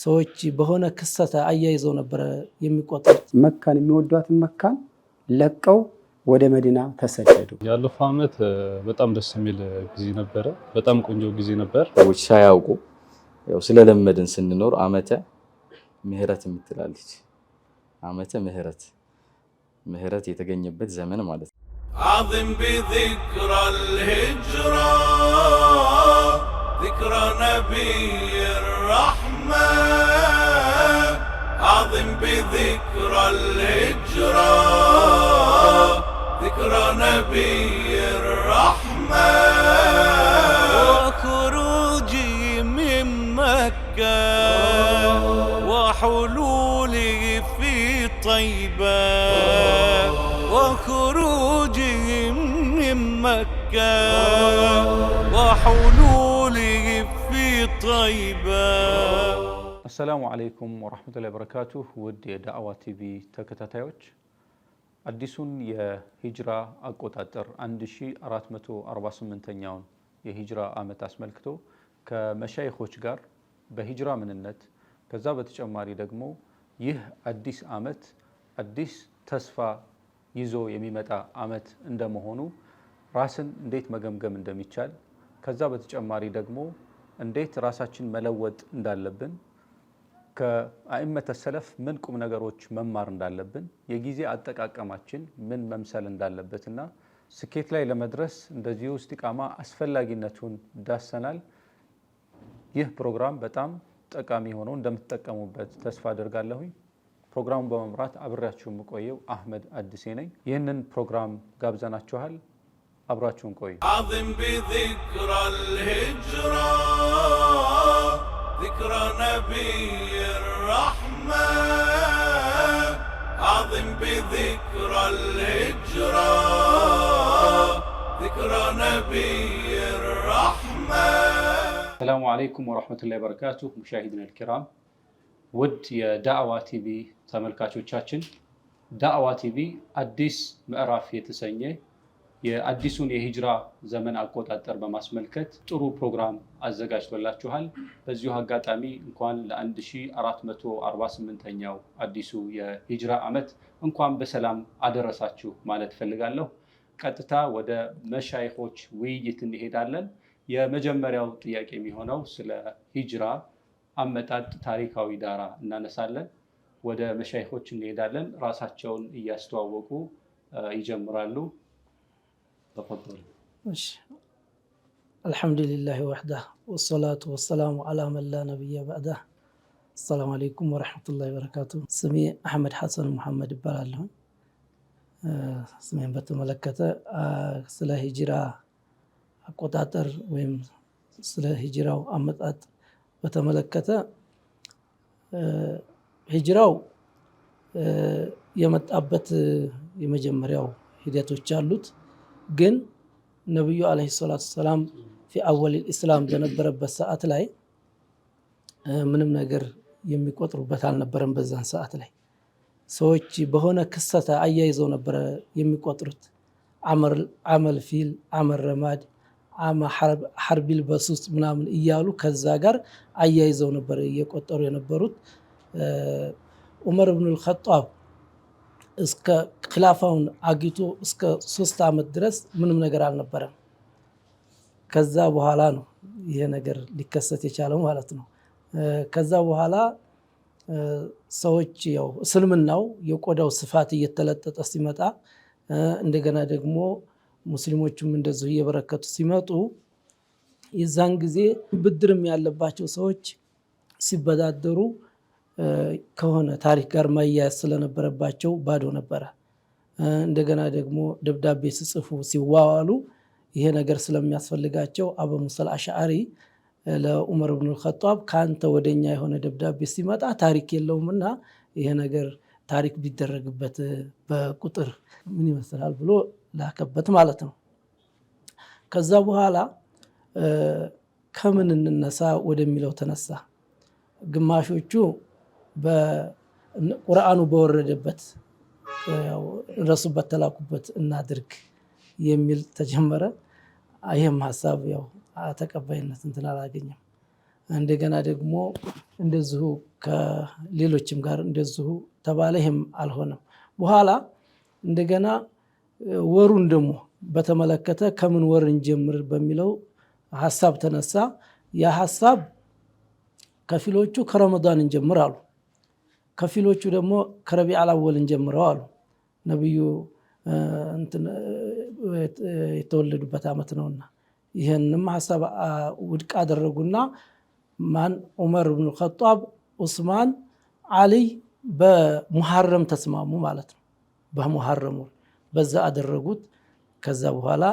ሰዎች በሆነ ክስተት አያይዘው ነበር የሚቆጥሩት። መካን የሚወዷትን መካን ለቀው ወደ መዲና ተሰደዱ። ያለፈው ዓመት በጣም ደስ የሚል ጊዜ ነበረ። በጣም ቆንጆ ጊዜ ነበር። ሰዎች ሳያውቁ ያው ስለለመድን ስንኖር ዓመተ ምህረት የምትላለች ዓመተ ምህረት የተገኘበት ዘመን ማለት ነው። عظم بذكرى الهجرة ذكرى نبي الرحمة عظم بذكرى الهجرة ذكرى نبي الرحمة وخروجي من مكة وحلولي في طيبة وخروجي من مكة وحلولي في طيبة. السلام عليكم ورحمة الله وبركاته. ود دعوة تي في ተከታታዮች አዲሱን የሂጅራ አቆጣጠር 1448ኛውን የሂጅራ ዓመት አስመልክቶ ከመሻይኾች ጋር በሂጅራ ምንነት ከዛ በተጨማሪ ደግሞ ይህ አዲስ ዓመት አዲስ ተስፋ ይዞ የሚመጣ ዓመት እንደመሆኑ ራስን እንዴት መገምገም እንደሚቻል ከዛ በተጨማሪ ደግሞ እንዴት ራሳችን መለወጥ እንዳለብን ከአኢመተ ሰለፍ ምን ቁም ነገሮች መማር እንዳለብን የጊዜ አጠቃቀማችን ምን መምሰል እንዳለበትና ስኬት ላይ ለመድረስ እንደዚሁ ኢስቲቃማ አስፈላጊነቱን ዳሰናል። ይህ ፕሮግራም በጣም ጠቃሚ ሆኖ እንደምትጠቀሙበት ተስፋ አደርጋለሁኝ። ፕሮግራሙን በመምራት አብራችሁን የምቆየው አህመድ አዲሴ ነኝ። ይህንን ፕሮግራም ጋብዘናችኋል። አብራችሁን ቆዩ። عظم بذكرى الهجرة ذكرى نبي الرحمة عظم بذكرى الهجرة ذكرى نبي الرحمة. السلام عليكم ورحمة الله وبركاته. مشاهدينا الكرام ውድ የዳዕዋ ቲቪ ተመልካቾቻችን ዳዕዋ ቲቪ አዲስ ምዕራፍ የተሰኘ የአዲሱን የሂጅራ ዘመን አቆጣጠር በማስመልከት ጥሩ ፕሮግራም አዘጋጅቶላችኋል። በዚሁ አጋጣሚ እንኳን ለ1448ኛው አዲሱ የሂጅራ ዓመት እንኳን በሰላም አደረሳችሁ ማለት ፈልጋለሁ። ቀጥታ ወደ መሻይኾች ውይይት እንሄዳለን። የመጀመሪያው ጥያቄ የሚሆነው ስለ ሂጅራ አመጣጥ ታሪካዊ ዳራ እናነሳለን። ወደ መሻይኾች እንሄዳለን። ራሳቸውን እያስተዋወቁ ይጀምራሉ። ተፈضل። እሺ አልሐምዱሊላህ ወህده والصلاه والسلام على من لا نبي بعده። السلام عليكم ورحمة الله وبركاته። ስሜ አህመድ ሐሰን መሐመድ ይባላለሁ። ስሜን በተመለከተ ስለ ሂጅራ አቆጣጠር ወይም ስለ ሂጅራው አመጣጥ በተመለከተ ሂጅራው የመጣበት የመጀመሪያው ሂደቶች አሉት። ግን ነብዩ አለይሂ ሰላቱ ሰላም في اول الاسلام በነበረበት ሰዓት ላይ ምንም ነገር የሚቆጥሩበት አልነበረም። በዛን ሰዓት ላይ ሰዎች በሆነ ክስተት አያይዘው ነበር የሚቆጥሩት። አመል ፊል አመል ረማድ አማ ሐርቢል በሱስ ምናምን እያሉ ከዛ ጋር አያይዘው ነበር እየቆጠሩ የነበሩት። ዑመር ኢብኑ አልኸጣብ እስከ ኺላፋውን አግይቶ እስከ 3 ዓመት ድረስ ምንም ነገር አልነበረም። ከዛ በኋላ ነው ይሄ ነገር ሊከሰት የቻለው ማለት ነው። ከዛ በኋላ ሰዎች ያው እስልምናው የቆዳው ስፋት እየተለጠጠ ሲመጣ እንደገና ደግሞ ሙስሊሞችም እንደዚሁ እየበረከቱ ሲመጡ የዛን ጊዜ ብድርም ያለባቸው ሰዎች ሲበዳደሩ ከሆነ ታሪክ ጋር ማያያዝ ስለነበረባቸው ባዶ ነበረ። እንደገና ደግሞ ደብዳቤ ሲጽፉ ሲዋዋሉ ይሄ ነገር ስለሚያስፈልጋቸው አቡ ሙሳ አልአሽዓሪ ለዑመር ኢብኑ አልኸጣብ ካንተ ወደኛ የሆነ ደብዳቤ ሲመጣ ታሪክ የለውምና ይሄ ነገር ታሪክ ቢደረግበት በቁጥር ምን ይመስላል ብሎ ላከበት ማለት ነው። ከዛ በኋላ ከምን እንነሳ ወደሚለው ተነሳ። ግማሾቹ በቁርአኑ በወረደበት ያው ረሱበት ተላኩበት እናድርግ የሚል ተጀመረ። ይሄም ሐሳብ ያው ተቀባይነት እንትን አላገኘም። እንደገና ደግሞ እንደዚሁ ከሌሎችም ጋር እንደዚሁ ተባለ። ይሄም አልሆነም። በኋላ እንደገና ወሩን ደግሞ በተመለከተ ከምን ወር እንጀምር በሚለው ሐሳብ ተነሳ። ያ ሐሳብ ከፊሎቹ ከረመዳን እንጀምር አሉ፣ ከፊሎቹ ደግሞ ከረቢዑል አወል እንጀምረው አሉ። ነብዩ የተወለዱበት ዓመት ነውና ይሄንንም ሐሳብ ውድቅ አደረጉና ማን ዑመር ኢብኑ ኸጧብ፣ ዑስማን፣ አልይ በሙሐረም ተስማሙ ማለት ነው። በሙሐረም በዛ አደረጉት። ከዛ በኋላ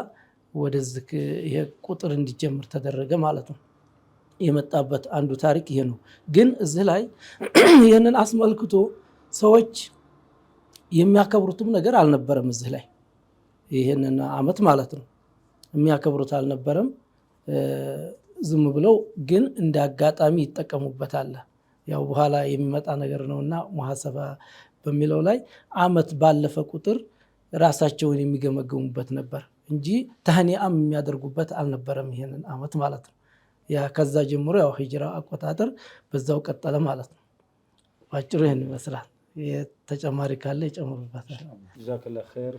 ወደዚህ ይሄ ቁጥር እንዲጀምር ተደረገ ማለት ነው። የመጣበት አንዱ ታሪክ ይሄ ነው። ግን እዚህ ላይ ይህንን አስመልክቶ ሰዎች የሚያከብሩትም ነገር አልነበረም። እዚህ ላይ ይህንን ዓመት ማለት ነው የሚያከብሩት አልነበረም። ዝም ብለው ግን እንደ አጋጣሚ ይጠቀሙበታል። ያው በኋላ የሚመጣ ነገር ነውና ሙሐሰባ በሚለው ላይ ዓመት ባለፈ ቁጥር ራሳቸውን የሚገመገሙበት ነበር እንጂ ተህኒአም የሚያደርጉበት አልነበረም ይሄንን ዓመት ማለት ነው። ያ ከዛ ጀምሮ ያው ሂጅራ አቆጣጠር በዛው ቀጠለ ማለት ነው። ባጭሩ ይሄን ይመስላል። የተጨማሪ ካለ ይጨምሩበታል። ጀዛከላሁ ኸይር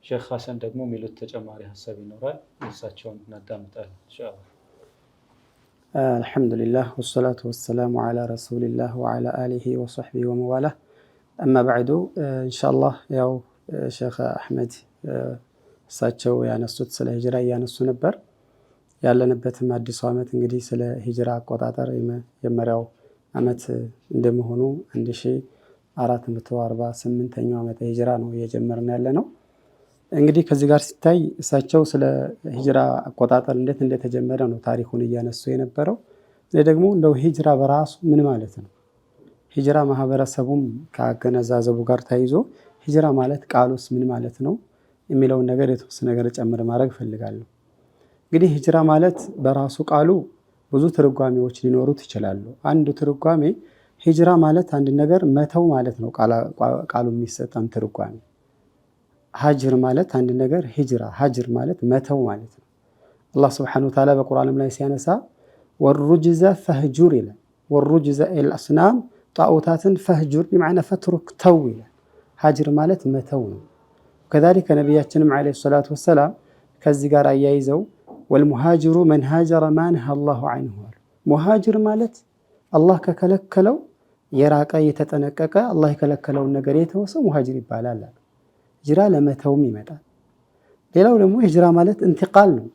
ሼክ ሐሰን ደግሞ የሚሉት ተጨማሪ ሐሳብ ይኖራል። እሳቸውን እናዳምጣለን ኢንሻአላህ። አልሐምዱሊላህ ወሰላቱ ወሰላሙ ዐላ ረሱሊላህ ወዐላ አሊሂ ወሰሕቢሂ ወመዋላህ አማ በዕዱ። ኢንሻአላህ ያው ሼክ አሕመድ እሳቸው ያነሱት ስለ ሂጅራ እያነሱ ነበር። ያለንበትም አዲሱ ዓመት እንግዲህ ስለ ሂጅራ አቆጣጠር የመጀመሪያው ዓመት እንደመሆኑ 1448ኛው ዓመተ ሂጅራ ነው እየጀመርን ያለ ነው። እንግዲህ ከዚህ ጋር ሲታይ እሳቸው ስለ ሂጅራ አቆጣጠር እንዴት እንደተጀመረ ነው ታሪኩን እያነሱ የነበረው። ደግሞ እንደው ሂጅራ በራሱ ምን ማለት ነው፣ ሂጅራ ማህበረሰቡም ከአገነዛዘቡ ጋር ተያይዞ ሂጅራ ማለት ቃሉስ ምን ማለት ነው የሚለውን ነገር የተወሰነ ነገር ጨምር ማድረግ ፈልጋለሁ። እንግዲህ ሂጅራ ማለት በራሱ ቃሉ ብዙ ትርጓሜዎች ሊኖሩት ይችላሉ። አንዱ ትርጓሜ ሂጅራ ማለት አንድ ነገር መተው ማለት ነው። ቃሉ የሚሰጠን ትርጓሜ ሀጅር ማለት አንድ ነገር ሂጅራ ሀጅር ማለት መተው ማለት ነው። አላህ ስብሐነሁ ወተዓላ በቁርአንም ላይ ሲያነሳ ወሩጅዘ ፈህጁር ይላል። ወሩጅዘ አልአስናም ጣዖታትን ፈህጁር በማዕና ፈትሩክ ተው ይላል። ሀጅር ማለት መተው ነው። ከዛሊከ ነቢያችንም ዓለይሂ ሰላቱ ወሰላም ከዚህ ጋር አያይዘው ወልሙሃጅሩ መን ሃጀረ ማ ነሃ አላሁ ዐንሁ አሉ። ሙሃጅር ማለት አላህ ከከለከለው የራቀ የተጠነቀቀ አላህ የከለከለውን ነገር የተወሰ ሙሃጅር ይባላል አሉ። ሂጅራ ለመተውም ይመጣል። ሌላው ደግሞ ሂጅራ ማለት እንቲቃል ነው።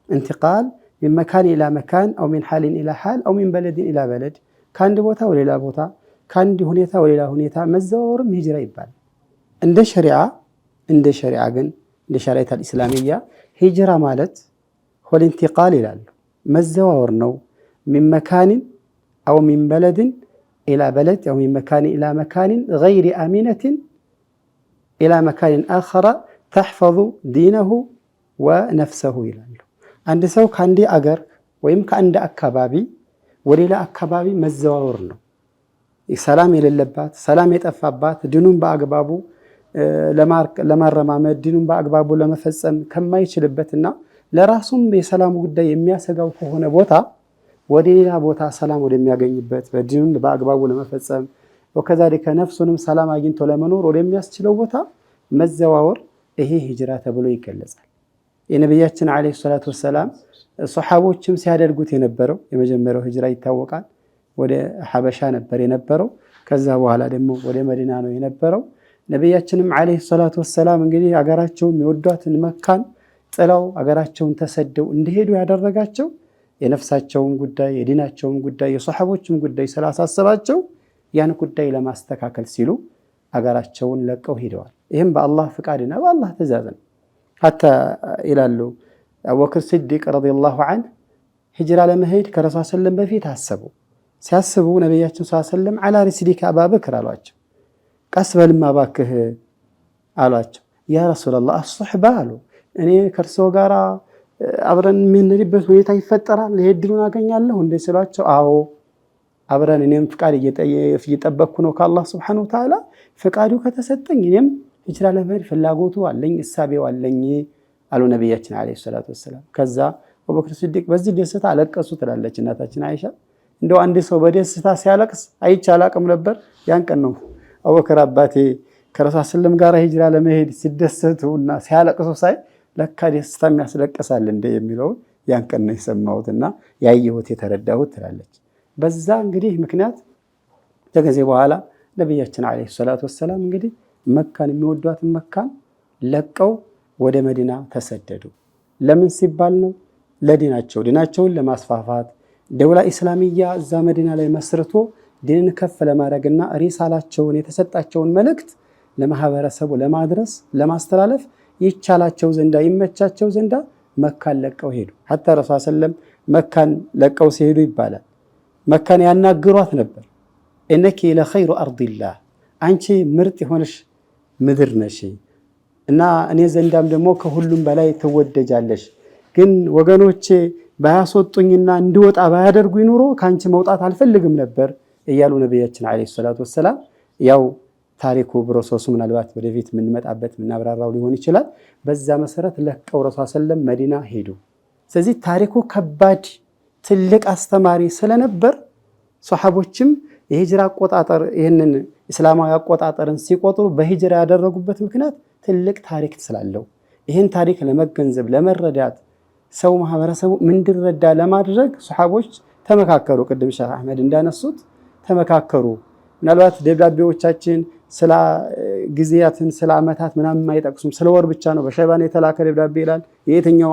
እንቲቃል ሚን መካን ኢላ መካን አው ሚን ሓሊን ኢላ ሓል አው ሚን በለድን ኢላ በለድ፣ ከአንድ ቦታ ወደ ሌላ ቦታ ከአንድ ሁኔታ ወደ ሌላ ሁኔታ መዘዋወርም ሂጅራ ይባላል። እንደ ሸሪዓ ግን እንደ ሸሪዓት አልኢስላሚያ ሂጅራ ማለት ሆል ኢንቲቃል ይላሉ፣ መዘዋወር ነው። ሚን መካንን አው ሚን በለድን ኢላ በለድ አው ሚን መካን ኢላ መካንን ገይሪ አሚነትን ኢላ መካንን አኸረ ተሕፈዙ ዲነሁ ወነፍሰሁ ይላሉ። አንድ ሰው ከአንድ አገር ወይም ከአንድ አካባቢ ወደ ሌላ አካባቢ መዘዋወር ነው። ሰላም የሌለባት ሰላም የጠፋባት ዲኑን በአግባቡ ለማረማመድ ዲኑን በአግባቡ ለመፈጸም ከማይችልበትና ለራሱም የሰላሙ ጉዳይ የሚያሰጋው ከሆነ ቦታ ወደ ሌላ ቦታ ሰላም ወደሚያገኝበት በዲኑን በአግባቡ ለመፈጸም ወከዛሊከ ነፍሱንም ሰላም አግኝቶ ለመኖር ወደሚያስችለው ቦታ መዘዋወር ይሄ ሂጅራ ተብሎ ይገለጻል። የነቢያችን ዓለይሂ ሰላቱ ወሰላም ሶሐቦችም ሲያደርጉት የነበረው የመጀመሪያው ሂጅራ ይታወቃል። ወደ ሐበሻ ነበር የነበረው። ከዛ በኋላ ደግሞ ወደ መዲና ነው የነበረው። ነቢያችንም ዓለይሂ ሰላቱ ወሰላም እንግዲህ አገራቸውን የወዷትን መካን ጥለው አገራቸውን ተሰደው እንዲሄዱ ያደረጋቸው የነፍሳቸውን ጉዳይ የዲናቸውን ጉዳይ የሶሐቦችም ጉዳይ ስላሳሰባቸው ያን ጉዳይ ለማስተካከል ሲሉ አገራቸውን ለቀው ሄደዋል። ይህም በአላህ ፍቃድና በአላህ ትእዛዝ ነው። ሐታ ይላሉ አቡበክር ሲዲቅ ረዲየላሁ ዐንሁ ሂጅራ ለመሄድ ከረሱል ሰለም በፊት አሰቡ። ሲያስቡ ነቢያችን ሰለም ዐላ ሪስሊከ አባበክር አሏቸው። ቀስ በልማ እባክህ አሏቸው። ያ ረሱላላህ አሱሕባ አሉ። እኔ ከእርስዎ ጋር አብረን የምንሄድበት ሁኔታ ይፈጠራል፣ ይሄ ድሉን አገኛለሁ እንደ ስሏቸው፣ አዎ አብረን እኔም ፍቃድ እየጠበቅኩ ነው ከአላህ ስብሐነሁ ወተዓላ። ፍቃዱ ከተሰጠኝ እኔም ሂጅራ ለመሄድ ፍላጎቱ አለኝ፣ እሳቤው አለኝ አሉ ነቢያችን ዓለይሂ ሰላቱ ወሰላም። ከዛ አቡበክር ሲዲቅ በዚህ ደስታ አለቀሱ ትላለች እናታችን አይሻ። እንደው አንድ ሰው በደስታ ሲያለቅስ አይቼ አላቅም ነበር። ያን ቀን ነው አቡበክር አባቴ ከረሱል ሰለም ጋር ሂጅራ ለመሄድ ሲደሰቱና ሲያለቅሱ ሳይ ለካ ደስታ የሚያስለቅሳል እንደ የሚለው ያን ቀን ነው የሰማሁትና ያየሁት የተረዳሁት ትላለች። በዛ እንግዲህ ምክንያት ከጊዜ በኋላ ነብያችን አለይሂ ሰላቱ ወሰላም እንግዲህ መካን የሚወዷትን መካን ለቀው ወደ መዲና ተሰደዱ። ለምን ሲባል ነው? ለዲናቸው ዲናቸውን ለማስፋፋት ደውላ ኢስላሚያ እዛ መዲና ላይ መስርቶ ዲንን ከፍ ለማድረግና ሪሳላቸውን የተሰጣቸውን መልእክት ለማህበረሰቡ ለማድረስ ለማስተላለፍ ይቻላቸው ዘንዳ ይመቻቸው ዘንዳ መካን ለቀው ሄዱ። ሐታ ረሱል ሰለም መካን ለቀው ሲሄዱ ይባላል መካን ያናግሯት ነበር። እነኪ ለኸይሩ አርዲላህ አንቺ ምርጥ የሆነሽ ምድር ነሽ እና እኔ ዘንዳም ደግሞ ከሁሉም በላይ ትወደጃለሽ። ግን ወገኖቼ ባያስወጡኝና እንድወጣ ባያደርጉ ኑሮ ካንቺ መውጣት አልፈልግም ነበር እያሉ ነብያችን አለይሂ ሰላቱ ወሰላም ያው ታሪኩ ፕሮሰሱ ምናልባት ወደፊት የምንመጣበት የምናብራራው ሊሆን ይችላል። በዛ መሰረት ለቀው ረሱል ሰለም መዲና ሄዱ። ስለዚህ ታሪኩ ከባድ ትልቅ አስተማሪ ስለነበር ሷሐቦችም የሂጅራ አቆጣጠር ይህንን እስላማዊ አቆጣጠርን ሲቆጥሩ በሂጅራ ያደረጉበት ምክንያት ትልቅ ታሪክ ስላለው ይህን ታሪክ ለመገንዘብ ለመረዳት ሰው ማህበረሰቡ እንዲረዳ ለማድረግ ሷሐቦች ተመካከሩ። ቅድም ሼህ አህመድ እንዳነሱት ተመካከሩ። ምናልባት ደብዳቤዎቻችን ስለ ጊዜያትን ስለ ዓመታት ምናምን አይጠቅሱም። ስለ ወር ብቻ ነው በሸዕባን የተላከ ደብዳቤ ይላል። የየትኛው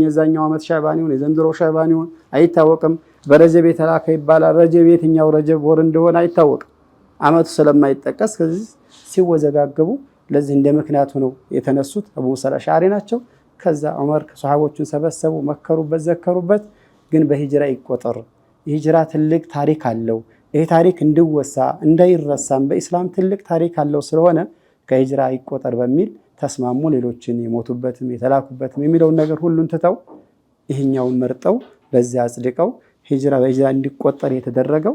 የዛኛው ዓመት ሸዕባን ይሁን የዘንድሮ ሸዕባን ይሁን አይታወቅም። በረጀብ የተላከ ይባላል። ረጀብ የትኛው ረጀብ ወር እንደሆነ አይታወቅም ዓመቱ ስለማይጠቀስ። ከዚህ ሲወዘጋገቡ ለዚህ እንደ ምክንያት ሆነው የተነሱት አቡ ሙሳ አልአሽዓሪ ናቸው። ከዛ ዑመር ከሷሐቦቹን ሰበሰቡ፣ መከሩበት፣ ዘከሩበት። ግን በሂጅራ ይቆጠር ሂጅራ ትልቅ ታሪክ አለው። ይሄ ታሪክ እንዲወሳ እንዳይረሳም በኢስላም ትልቅ ታሪክ አለው ስለሆነ ከሂጅራ ይቆጠር በሚል ተስማሙ። ሌሎችን የሞቱበትም የተላኩበትም የሚለውን ነገር ሁሉን ትተው ይህኛውን መርጠው በዚያ አጽድቀው ሂጅራ በሂጅራ እንዲቆጠር የተደረገው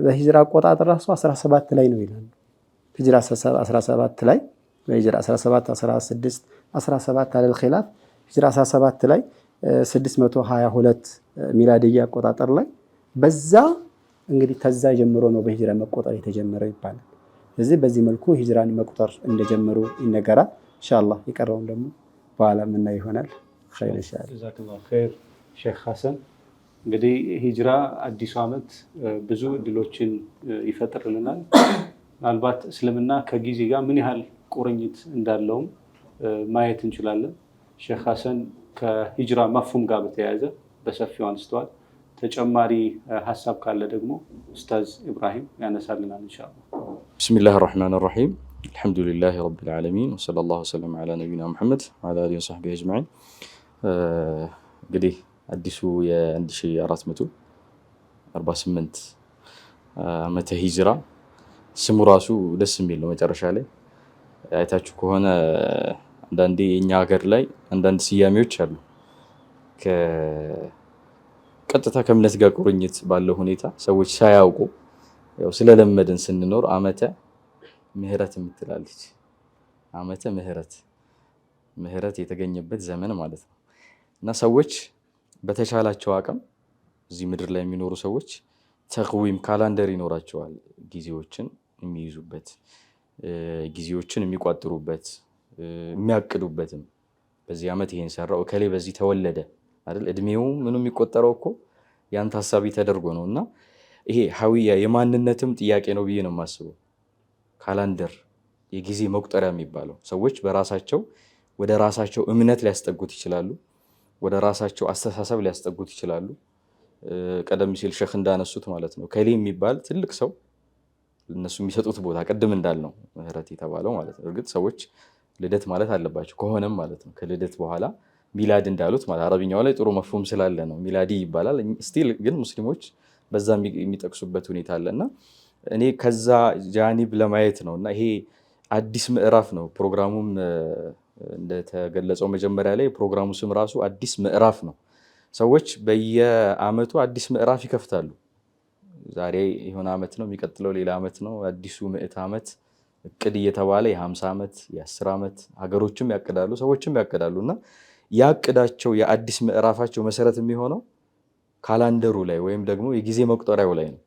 በሂጅራ አቆጣጠር ራሱ 17 ላይ ነው ይላሉ። ሂጅራ 17 ላይ በሂጅራ 17 16 17 አለል ኺላፍ ሂጅራ 17 ላይ 622 ሚላድያ አቆጣጠር ላይ በዛ እንግዲህ ከዛ ጀምሮ ነው በሂጅራ መቆጠር የተጀመረው ይባላል። ስለዚህ በዚህ መልኩ ሂጅራን መቁጠር እንደጀመሩ ይነገራል። ኢንሻአላህ የቀረውን ደግሞ በኋላ ምን ይሆናል። ኸይር ኢንሻአላህ። ጀዛከላሁ ኸይር ሼክ ሐሰን። እንግዲህ ሂጅራ አዲሱ ዓመት ብዙ እድሎችን ይፈጥርልናል። ምናልባት እስልምና ከጊዜ ጋር ምን ያህል ቁርኝት እንዳለውም ማየት እንችላለን። ሼክ ሐሰን ከሂጅራ መፍሁም ጋር በተያያዘ በሰፊው አንስተዋል። ተጨማሪ ሐሳብ ካለ ደግሞ ኡስታዝ ኢብራሂም ያነሳልናል ኢንሻአላህ። ቢስሚላሂር ረህማኒር ረሂም አልሐምዱሊላሂ ረቢል ዓለሚን ወሰለላሁ ወሰለም ዐላ ነቢይና ሙሐመድ ወዐላ አሊሂ ወሰሕቢሂ አጅመዒን። እንግዲህ አዲሱ የ1448 ዓመተ ሂጅራ ስሙ ራሱ ደስ የሚል ነው። መጨረሻ ላይ አይታችሁ ከሆነ አንዳንዴ የኛ ሀገር ላይ አንዳንድ ስያሜዎች አሉ ቀጥታ ከእምነት ጋር ቁርኝት ባለው ሁኔታ ሰዎች ሳያውቁ ያው ስለለመድን ስንኖር ዓመተ ምህረት የምትላለች። ዓመተ ምህረት የተገኘበት ዘመን ማለት ነው። እና ሰዎች በተቻላቸው አቅም እዚህ ምድር ላይ የሚኖሩ ሰዎች ተቅዊም ካላንደር ይኖራቸዋል። ጊዜዎችን የሚይዙበት፣ ጊዜዎችን የሚቋጥሩበት፣ የሚያቅዱበትም በዚህ ዓመት ይሄን ሰራው እከሌ በዚህ ተወለደ አይደል? እድሜው ምኑ የሚቆጠረው እኮ ያን ታሳቢ ተደርጎ ነው። እና ይሄ ሀዊያ የማንነትም ጥያቄ ነው ብዬ ነው የማስበው። ካላንደር የጊዜ መቁጠሪያ የሚባለው ሰዎች በራሳቸው ወደ ራሳቸው እምነት ሊያስጠጉት ይችላሉ፣ ወደ ራሳቸው አስተሳሰብ ሊያስጠጉት ይችላሉ። ቀደም ሲል ሼክ እንዳነሱት ማለት ነው ከሌ የሚባል ትልቅ ሰው እነሱ የሚሰጡት ቦታ ቅድም እንዳልነው ምህረት የተባለው ማለት ነው። እርግጥ ሰዎች ልደት ማለት አለባቸው ከሆነም ማለት ነው ከልደት በኋላ ሚላድ እንዳሉት ማለት አረብኛው ላይ ጥሩ መፍሁም ስላለ ነው ሚላዲ ይባላል። ስቲል ግን ሙስሊሞች በዛ የሚጠቅሱበት ሁኔታ አለና እኔ ከዛ ጃኒብ ለማየት ነው። እና ይሄ አዲስ ምዕራፍ ነው። ፕሮግራሙም እንደተገለጸው መጀመሪያ ላይ ፕሮግራሙ ስም ራሱ አዲስ ምዕራፍ ነው። ሰዎች በየአመቱ አዲስ ምዕራፍ ይከፍታሉ። ዛሬ የሆነ አመት ነው፣ የሚቀጥለው ሌላ አመት ነው፣ አዲሱ ምዕት ዓመት እቅድ እየተባለ የ50 ዓመት የ10 ዓመት ሀገሮችም ያቅዳሉ፣ ሰዎችም ያቅዳሉ። እና ያቅዳቸው የአዲስ ምዕራፋቸው መሰረት የሚሆነው ካላንደሩ ላይ ወይም ደግሞ የጊዜ መቁጠሪያው ላይ ነው።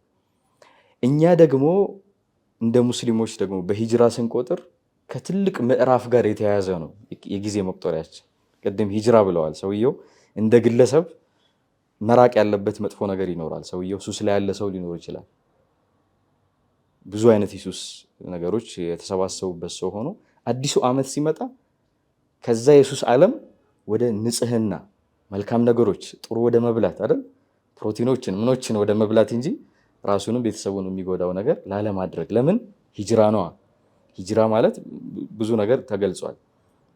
እኛ ደግሞ እንደ ሙስሊሞች ደግሞ በሂጅራ ስንቆጥር ከትልቅ ምዕራፍ ጋር የተያያዘ ነው የጊዜ መቁጠሪያችን። ቅድም ሂጅራ ብለዋል። ሰውየው እንደ ግለሰብ መራቅ ያለበት መጥፎ ነገር ይኖራል። ሰውየው ሱስ ላይ ያለ ሰው ሊኖር ይችላል። ብዙ አይነት የሱስ ነገሮች የተሰባሰቡበት ሰው ሆኖ አዲሱ ዓመት ሲመጣ ከዛ የሱስ ዓለም ወደ ንጽህና፣ መልካም ነገሮች፣ ጥሩ ወደ መብላት አይደል፣ ፕሮቲኖችን ምኖችን ወደ መብላት እንጂ ራሱንም ቤተሰቡን የሚጎዳው ነገር ላለማድረግ። ለምን? ሂጅራ ነዋ። ሂጅራ ማለት ብዙ ነገር ተገልጿል።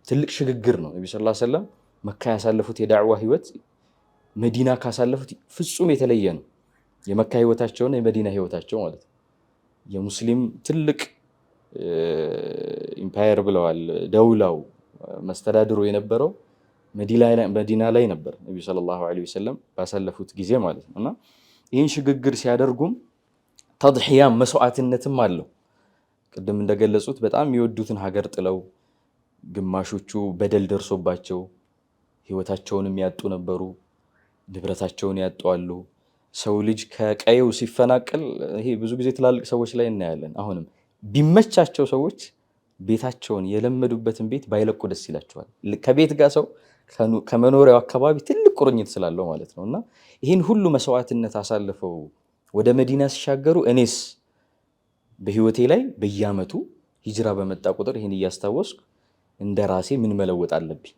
ትልቅ ሽግግር ነው። ነብዩ ሰለላሁ ዐለይሂ ወሰለም መካ ያሳለፉት የዳዕዋ ህይወት መዲና ካሳለፉት ፍጹም የተለየ ነው። የመካ ህይወታቸውና የመዲና ህይወታቸው ማለት ነው። የሙስሊም ትልቅ ኢምፓየር ብለዋል። ደውላው መስተዳድሩ የነበረው መዲና ላይ ነበር ነብዩ ሰለላሁ ዐለይሂ ወሰለም ባሳለፉት ጊዜ ማለት ነው። እና ይህን ሽግግር ሲያደርጉም ተድሕያ መስዋዕትነትም አለው። ቅድም እንደገለጹት በጣም የሚወዱትን ሀገር ጥለው ግማሾቹ በደል ደርሶባቸው ህይወታቸውንም ያጡ ነበሩ፣ ንብረታቸውን ያጡ አሉ። ሰው ልጅ ከቀየው ሲፈናቀል ይሄ ብዙ ጊዜ ትላልቅ ሰዎች ላይ እናያለን። አሁንም ቢመቻቸው ሰዎች ቤታቸውን የለመዱበትን ቤት ባይለቁ ደስ ይላቸዋል። ከቤት ጋር ሰው ከመኖሪያው አካባቢ ትልቅ ቁርኝት ስላለው ማለት ነው። እና ይህን ሁሉ መስዋዕትነት አሳልፈው ወደ መዲና ሲሻገሩ እኔስ በህይወቴ ላይ በየዓመቱ ሂጅራ በመጣ ቁጥር ይህን እያስታወስኩ እንደ ራሴ ምን መለወጥ አለብኝ፣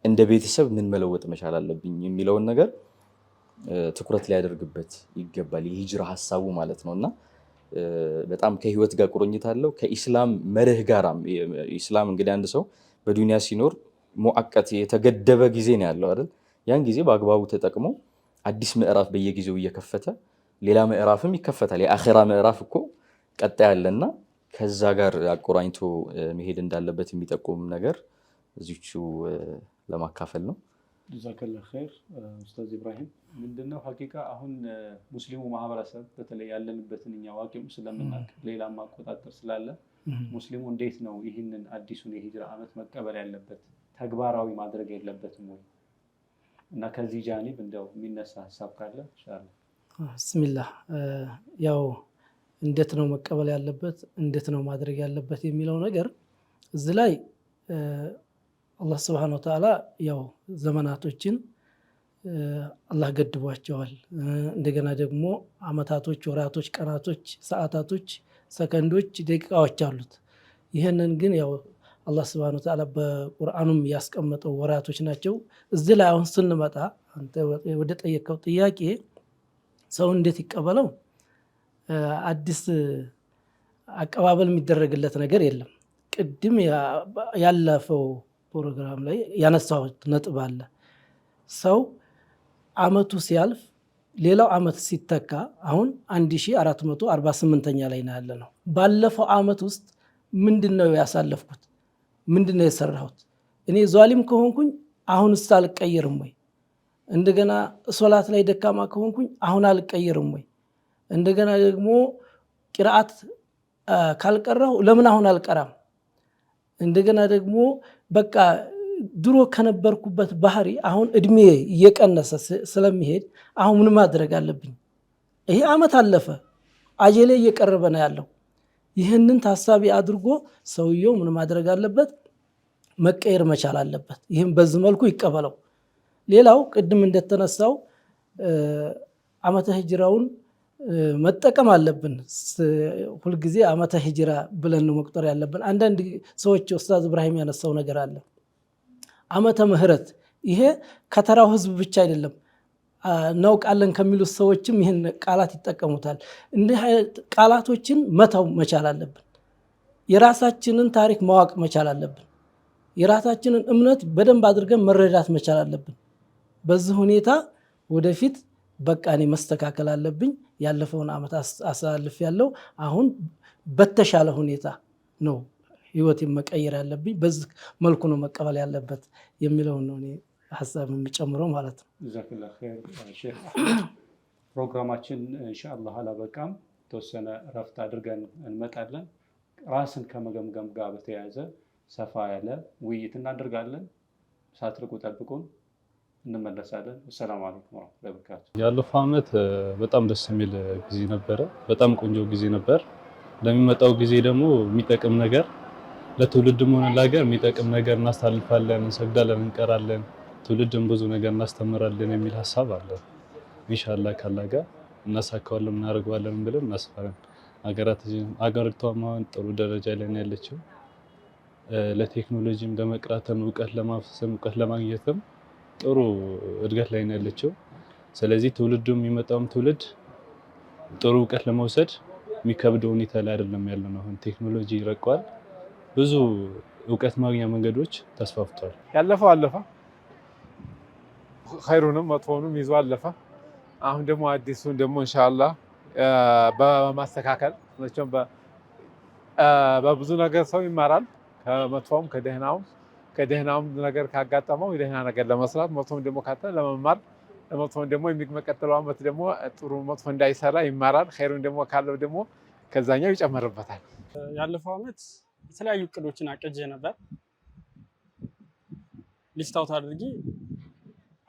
እንደ ቤተሰብ ምን መለወጥ መቻል አለብኝ የሚለውን ነገር ትኩረት ሊያደርግበት ይገባል። የሂጅራ ሀሳቡ ማለት ነው። እና በጣም ከህይወት ጋር ቁርኝት አለው፣ ከኢስላም መርህ ጋር። ኢስላም እንግዲህ አንድ ሰው በዱንያ ሲኖር ሙአቀት የተገደበ ጊዜ ነው ያለው አይደል? ያን ጊዜ በአግባቡ ተጠቅሞ አዲስ ምዕራፍ በየጊዜው እየከፈተ ሌላ ምዕራፍም ይከፈታል። የአኺራ ምዕራፍ እኮ ቀጣይ ያለና ከዛ ጋር አቆራኝቶ መሄድ እንዳለበት የሚጠቁም ነገር እዚቹ ለማካፈል ነው። ጀዛከላህ ኸይር ኡስታዝ ኢብራሂም። ምንድነው ሐቂቃ አሁን ሙስሊሙ ማህበረሰብ በተለይ ያለንበትን እኛ ዋቂም ስለምናውቅ ሌላም ማቆጣጠር ስላለ ሙስሊሙ እንዴት ነው ይህንን አዲሱን የሂጅራ ዓመት መቀበል ያለበት? ተግባራዊ ማድረግ የለበትም ወይ? እና ከዚህ ጃኒብ እንደው የሚነሳ ሀሳብ ካለ ኢንሻአላህ። ብስሚላህ ያው እንዴት ነው መቀበል ያለበት እንዴት ነው ማድረግ ያለበት የሚለው ነገር እዚህ ላይ አላህ Subhanahu Wa Ta'ala ያው ዘመናቶችን አላህ ገድቧቸዋል። እንደገና ደግሞ አመታቶች፣ ወራቶች፣ ቀናቶች፣ ሰዓታቶች፣ ሰከንዶች፣ ደቂቃዎች አሉት። ይሄንን ግን ያው አላህ Subhanahu Wa Ta'ala በቁርአኑም ያስቀመጠው ወራቶች ናቸው። እዚህ ላይ አሁን ስንመጣ አንተ ወደ ጠየቀው ጥያቄ ሰው እንዴት ይቀበለው? አዲስ አቀባበል የሚደረግለት ነገር የለም። ቅድም ያለፈው ፕሮግራም ላይ ያነሳሁት ነጥብ አለ። ሰው አመቱ ሲያልፍ ሌላው አመት ሲተካ አሁን 1448ኛ ላይ ነው ያለነው። ባለፈው አመት ውስጥ ምንድነው ያሳለፍኩት? ምንድነው የሰራሁት? እኔ ዟሊም ከሆንኩኝ አሁንስ አልቀየርም ወይ? እንደገና ሶላት ላይ ደካማ ከሆንኩኝ አሁን አልቀየርም ወይ? እንደገና ደግሞ ቂራአት ካልቀራው ለምን አሁን አልቀራም? እንደገና ደግሞ በቃ ድሮ ከነበርኩበት ባህሪ አሁን እድሜ እየቀነሰ ስለሚሄድ አሁን ምን ማድረግ አለብኝ? ይሄ አመት አለፈ፣ አጀሌ እየቀረበ ነው ያለው። ይህንን ታሳቢ አድርጎ ሰውየው ምን ማድረግ አለበት? መቀየር መቻል አለበት። ይህም በዚህ መልኩ ይቀበለው። ሌላው ቅድም እንደተነሳው ዓመተ ሂጅራውን መጠቀም አለብን። ሁልጊዜ ዓመተ ሂጅራ ብለን መቁጠር ያለብን። አንዳንድ ሰዎች ኡስታዝ ኢብራሂም ያነሳው ነገር አለ፣ ዓመተ ምህረት። ይሄ ከተራው ህዝብ ብቻ አይደለም፣ እናውቃለን ከሚሉት ሰዎችም ይህን ቃላት ይጠቀሙታል። እንዲህ ቃላቶችን መተው መቻል አለብን። የራሳችንን ታሪክ ማወቅ መቻል አለብን። የራሳችንን እምነት በደንብ አድርገን መረዳት መቻል አለብን። በዚህ ሁኔታ ወደፊት በቃ እኔ መስተካከል አለብኝ፣ ያለፈውን ዓመት አሳልፍ ያለው አሁን በተሻለ ሁኔታ ነው ህይወቴን መቀየር ያለብኝ፣ በዚህ መልኩ ነው መቀበል ያለበት የሚለውን ነው እኔ ሐሳብ የሚጨምረው ማለት ነው። ጀዛከላህ ኸይር ሼህ። ፕሮግራማችን ኢንሻአላህ አላበቃም፣ ተወሰነ ረፍት አድርገን እንመጣለን። ራስን ከመገምገም ጋር በተያያዘ ሰፋ ያለ ውይይት እናደርጋለን። ሳትርቁ ጠብቁን፣ እንመለሳለን። ሰላም አለይኩም ወራህመቱላሂ ወበረካቱ። ያለፈው ዓመት በጣም ደስ የሚል ጊዜ ነበረ። በጣም ቆንጆ ጊዜ ነበር። ለሚመጣው ጊዜ ደግሞ የሚጠቅም ነገር ለትውልድም ሆነ ለሀገር የሚጠቅም ነገር እናስተላልፋለን፣ እንሰግዳለን፣ እንቀራለን፣ ትውልድም ብዙ ነገር እናስተምራለን የሚል ሀሳብ አለ። ኢንሻአላህ ካላህ ጋር እናሳካዋለን፣ እናደርገዋለን ብለን እናስፋለን። ሀገሪቷም አሁን ጥሩ ደረጃ ላይ ነው ያለችው። ለቴክኖሎጂም ለመቅራትም እውቀት ለማፍሰም እውቀት ለማግኘትም ጥሩ እድገት ላይ ነው ያለችው። ስለዚህ ትውልዱም የሚመጣውም ትውልድ ጥሩ እውቀት ለመውሰድ የሚከብደው ሁኔታ ላይ አይደለም ያለነው። አሁን ቴክኖሎጂ ይረቀዋል፣ ብዙ እውቀት ማግኛ መንገዶች ተስፋፍቷል። ያለፈው አለፈ፣ ኸይሩንም መጥፎውንም ይዞ አለፈ። አሁን ደግሞ አዲሱን ደግሞ ኢንሻአላህ በማስተካከል መቼም በብዙ ነገር ሰው ይማራል፣ ከመጥፎም ከደህናውም ነገር ካጋጠመው የደህና ነገር ለመስራት መጥፎም ደግሞ ካለ ለመማር ለመጥፎም ደግሞ የሚቀጥለው ዓመት ደግሞ ጥሩ መጥፎ እንዳይሰራ ይማራል። ኸይሩን ደግሞ ካለው ደግሞ ከዛኛው ይጨመርበታል። ያለፈው ዓመት የተለያዩ እቅዶችን አቅጄ ነበር። ሊስት አውት አድርጌ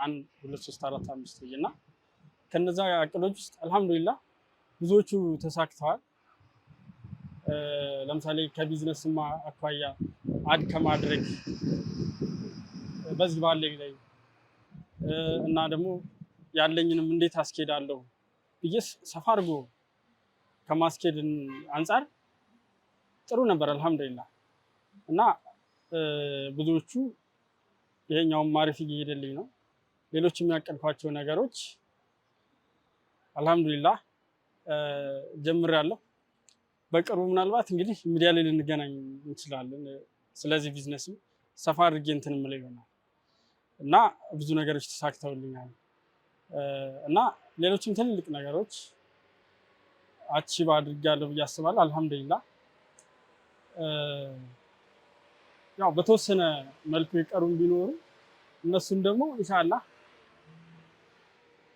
1 2 3 4 5 እና ከነዛ እቅዶች ውስጥ አልሐምዱሊላህ ብዙዎቹ ተሳክተዋል። ለምሳሌ ከቢዝነስማ አኳያ አድ ከማድረግ በዚህ ባለኝ ላይ እና ደግሞ ያለኝንም እንዴት አስኬዳለሁ ብዬ ሰፋ አድርጎ ከማስኬድ አንጻር ጥሩ ነበር አልሐምዱሊላህ። እና ብዙዎቹ ይሄኛውም አሪፍ እየሄደልኝ ነው። ሌሎች የሚያቀድኳቸው ነገሮች አልሐምዱሊላህ ጀምሬያለሁ። በቅርቡ ምናልባት እንግዲህ ሚዲያ ላይ ልንገናኝ እንችላለን። ስለዚህ ቢዝነስም ሰፋ አድርጌ እንትን የምለው ይሆናል እና ብዙ ነገሮች ተሳክተውልኛል እና ሌሎችም ትልልቅ ነገሮች አቺቭ አድርጌያለሁ ብዬ አስባለሁ አልሐምዱሊላህ። ያው በተወሰነ መልኩ የቀሩን ቢኖሩ እነሱን ደግሞ ኢንሻአላህ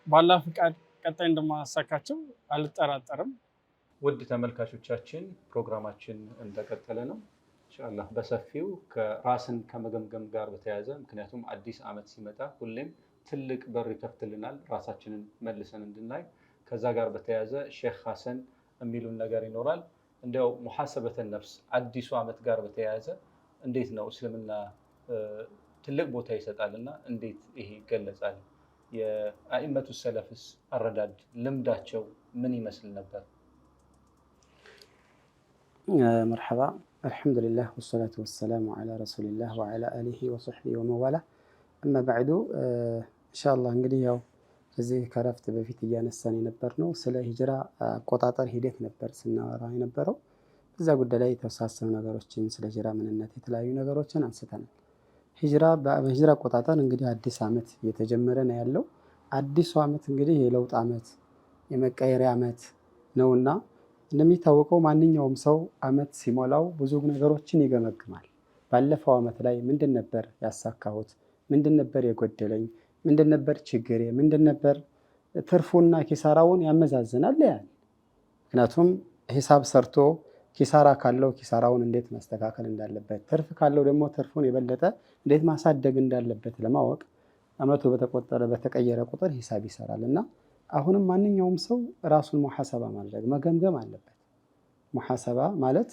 ባላህ ፍቃድ ቀጣይ እንደማሳካቸው አልጠራጠርም። ውድ ተመልካቾቻችን ፕሮግራማችን እንደቀጠለ ነው። ኢንሻአላህ በሰፊው ከራስን ከመገምገም ጋር በተያያዘ ምክንያቱም አዲስ ዓመት ሲመጣ ሁሌም ትልቅ በር ይከፍትልናል ራሳችንን መልሰን እንድናይ። ከዛ ጋር በተያያዘ ሼክ ሐሰን የሚሉን ነገር ይኖራል። እንዲያው ሙሐሰበተ ነፍስ አዲሱ ዓመት ጋር በተያያዘ እንዴት ነው እስልምና ትልቅ ቦታ ይሰጣልና እንዴት ይሄ ይገለጻል? የአኢመቱ ሰለፍስ አረዳድ ልምዳቸው ምን ይመስል ነበር? መርሐባ አልሐምዱሊላህ ወሰላቱ ወሰላሙ ዐላ ረሱሊላህ ወዐላ አሊሂ ወሰሕቢሂ ወመዋላ አማ በዕዱ። ኢንሻአላህ እንግዲህ ያው ከዚህ ከረፍት በፊት እያነሳን የነበርነው ስለ ሂጅራ አቆጣጠር ሂደት ነበር ስናወራ የነበረው። በዛ ጉዳይ ላይ የተወሳሰኑ ነገሮችን ስለ ሂጅራ ምንነት የተለያዩ ነገሮችን አንስተናል። በሂጅራ አቆጣጠር እንግዲህ አዲስ ዓመት እየተጀመረ ነው ያለው። አዲሱ ዓመት እንግዲህ የለውጥ ዓመት የመቀየሪያ ዓመት ነውና እንደሚታወቀው ማንኛውም ሰው ዓመት ሲሞላው ብዙ ነገሮችን ይገመግማል። ባለፈው ዓመት ላይ ምንድን ነበር ያሳካሁት? ምንድን ነበር የጎደለኝ? ምንድን ነበር ችግሬ? ምንድን ነበር ትርፉና ኪሳራውን ያመዛዝናል ያል። ምክንያቱም ሂሳብ ሰርቶ ኪሳራ ካለው ኪሳራውን እንዴት ማስተካከል እንዳለበት፣ ትርፍ ካለው ደግሞ ትርፉን የበለጠ እንዴት ማሳደግ እንዳለበት ለማወቅ ዓመቱ በተቆጠረ በተቀየረ ቁጥር ሂሳብ ይሰራል እና አሁንም ማንኛውም ሰው ራሱን ሙሐሰባ ማድረግ መገምገም አለበት። ሙሐሰባ ማለት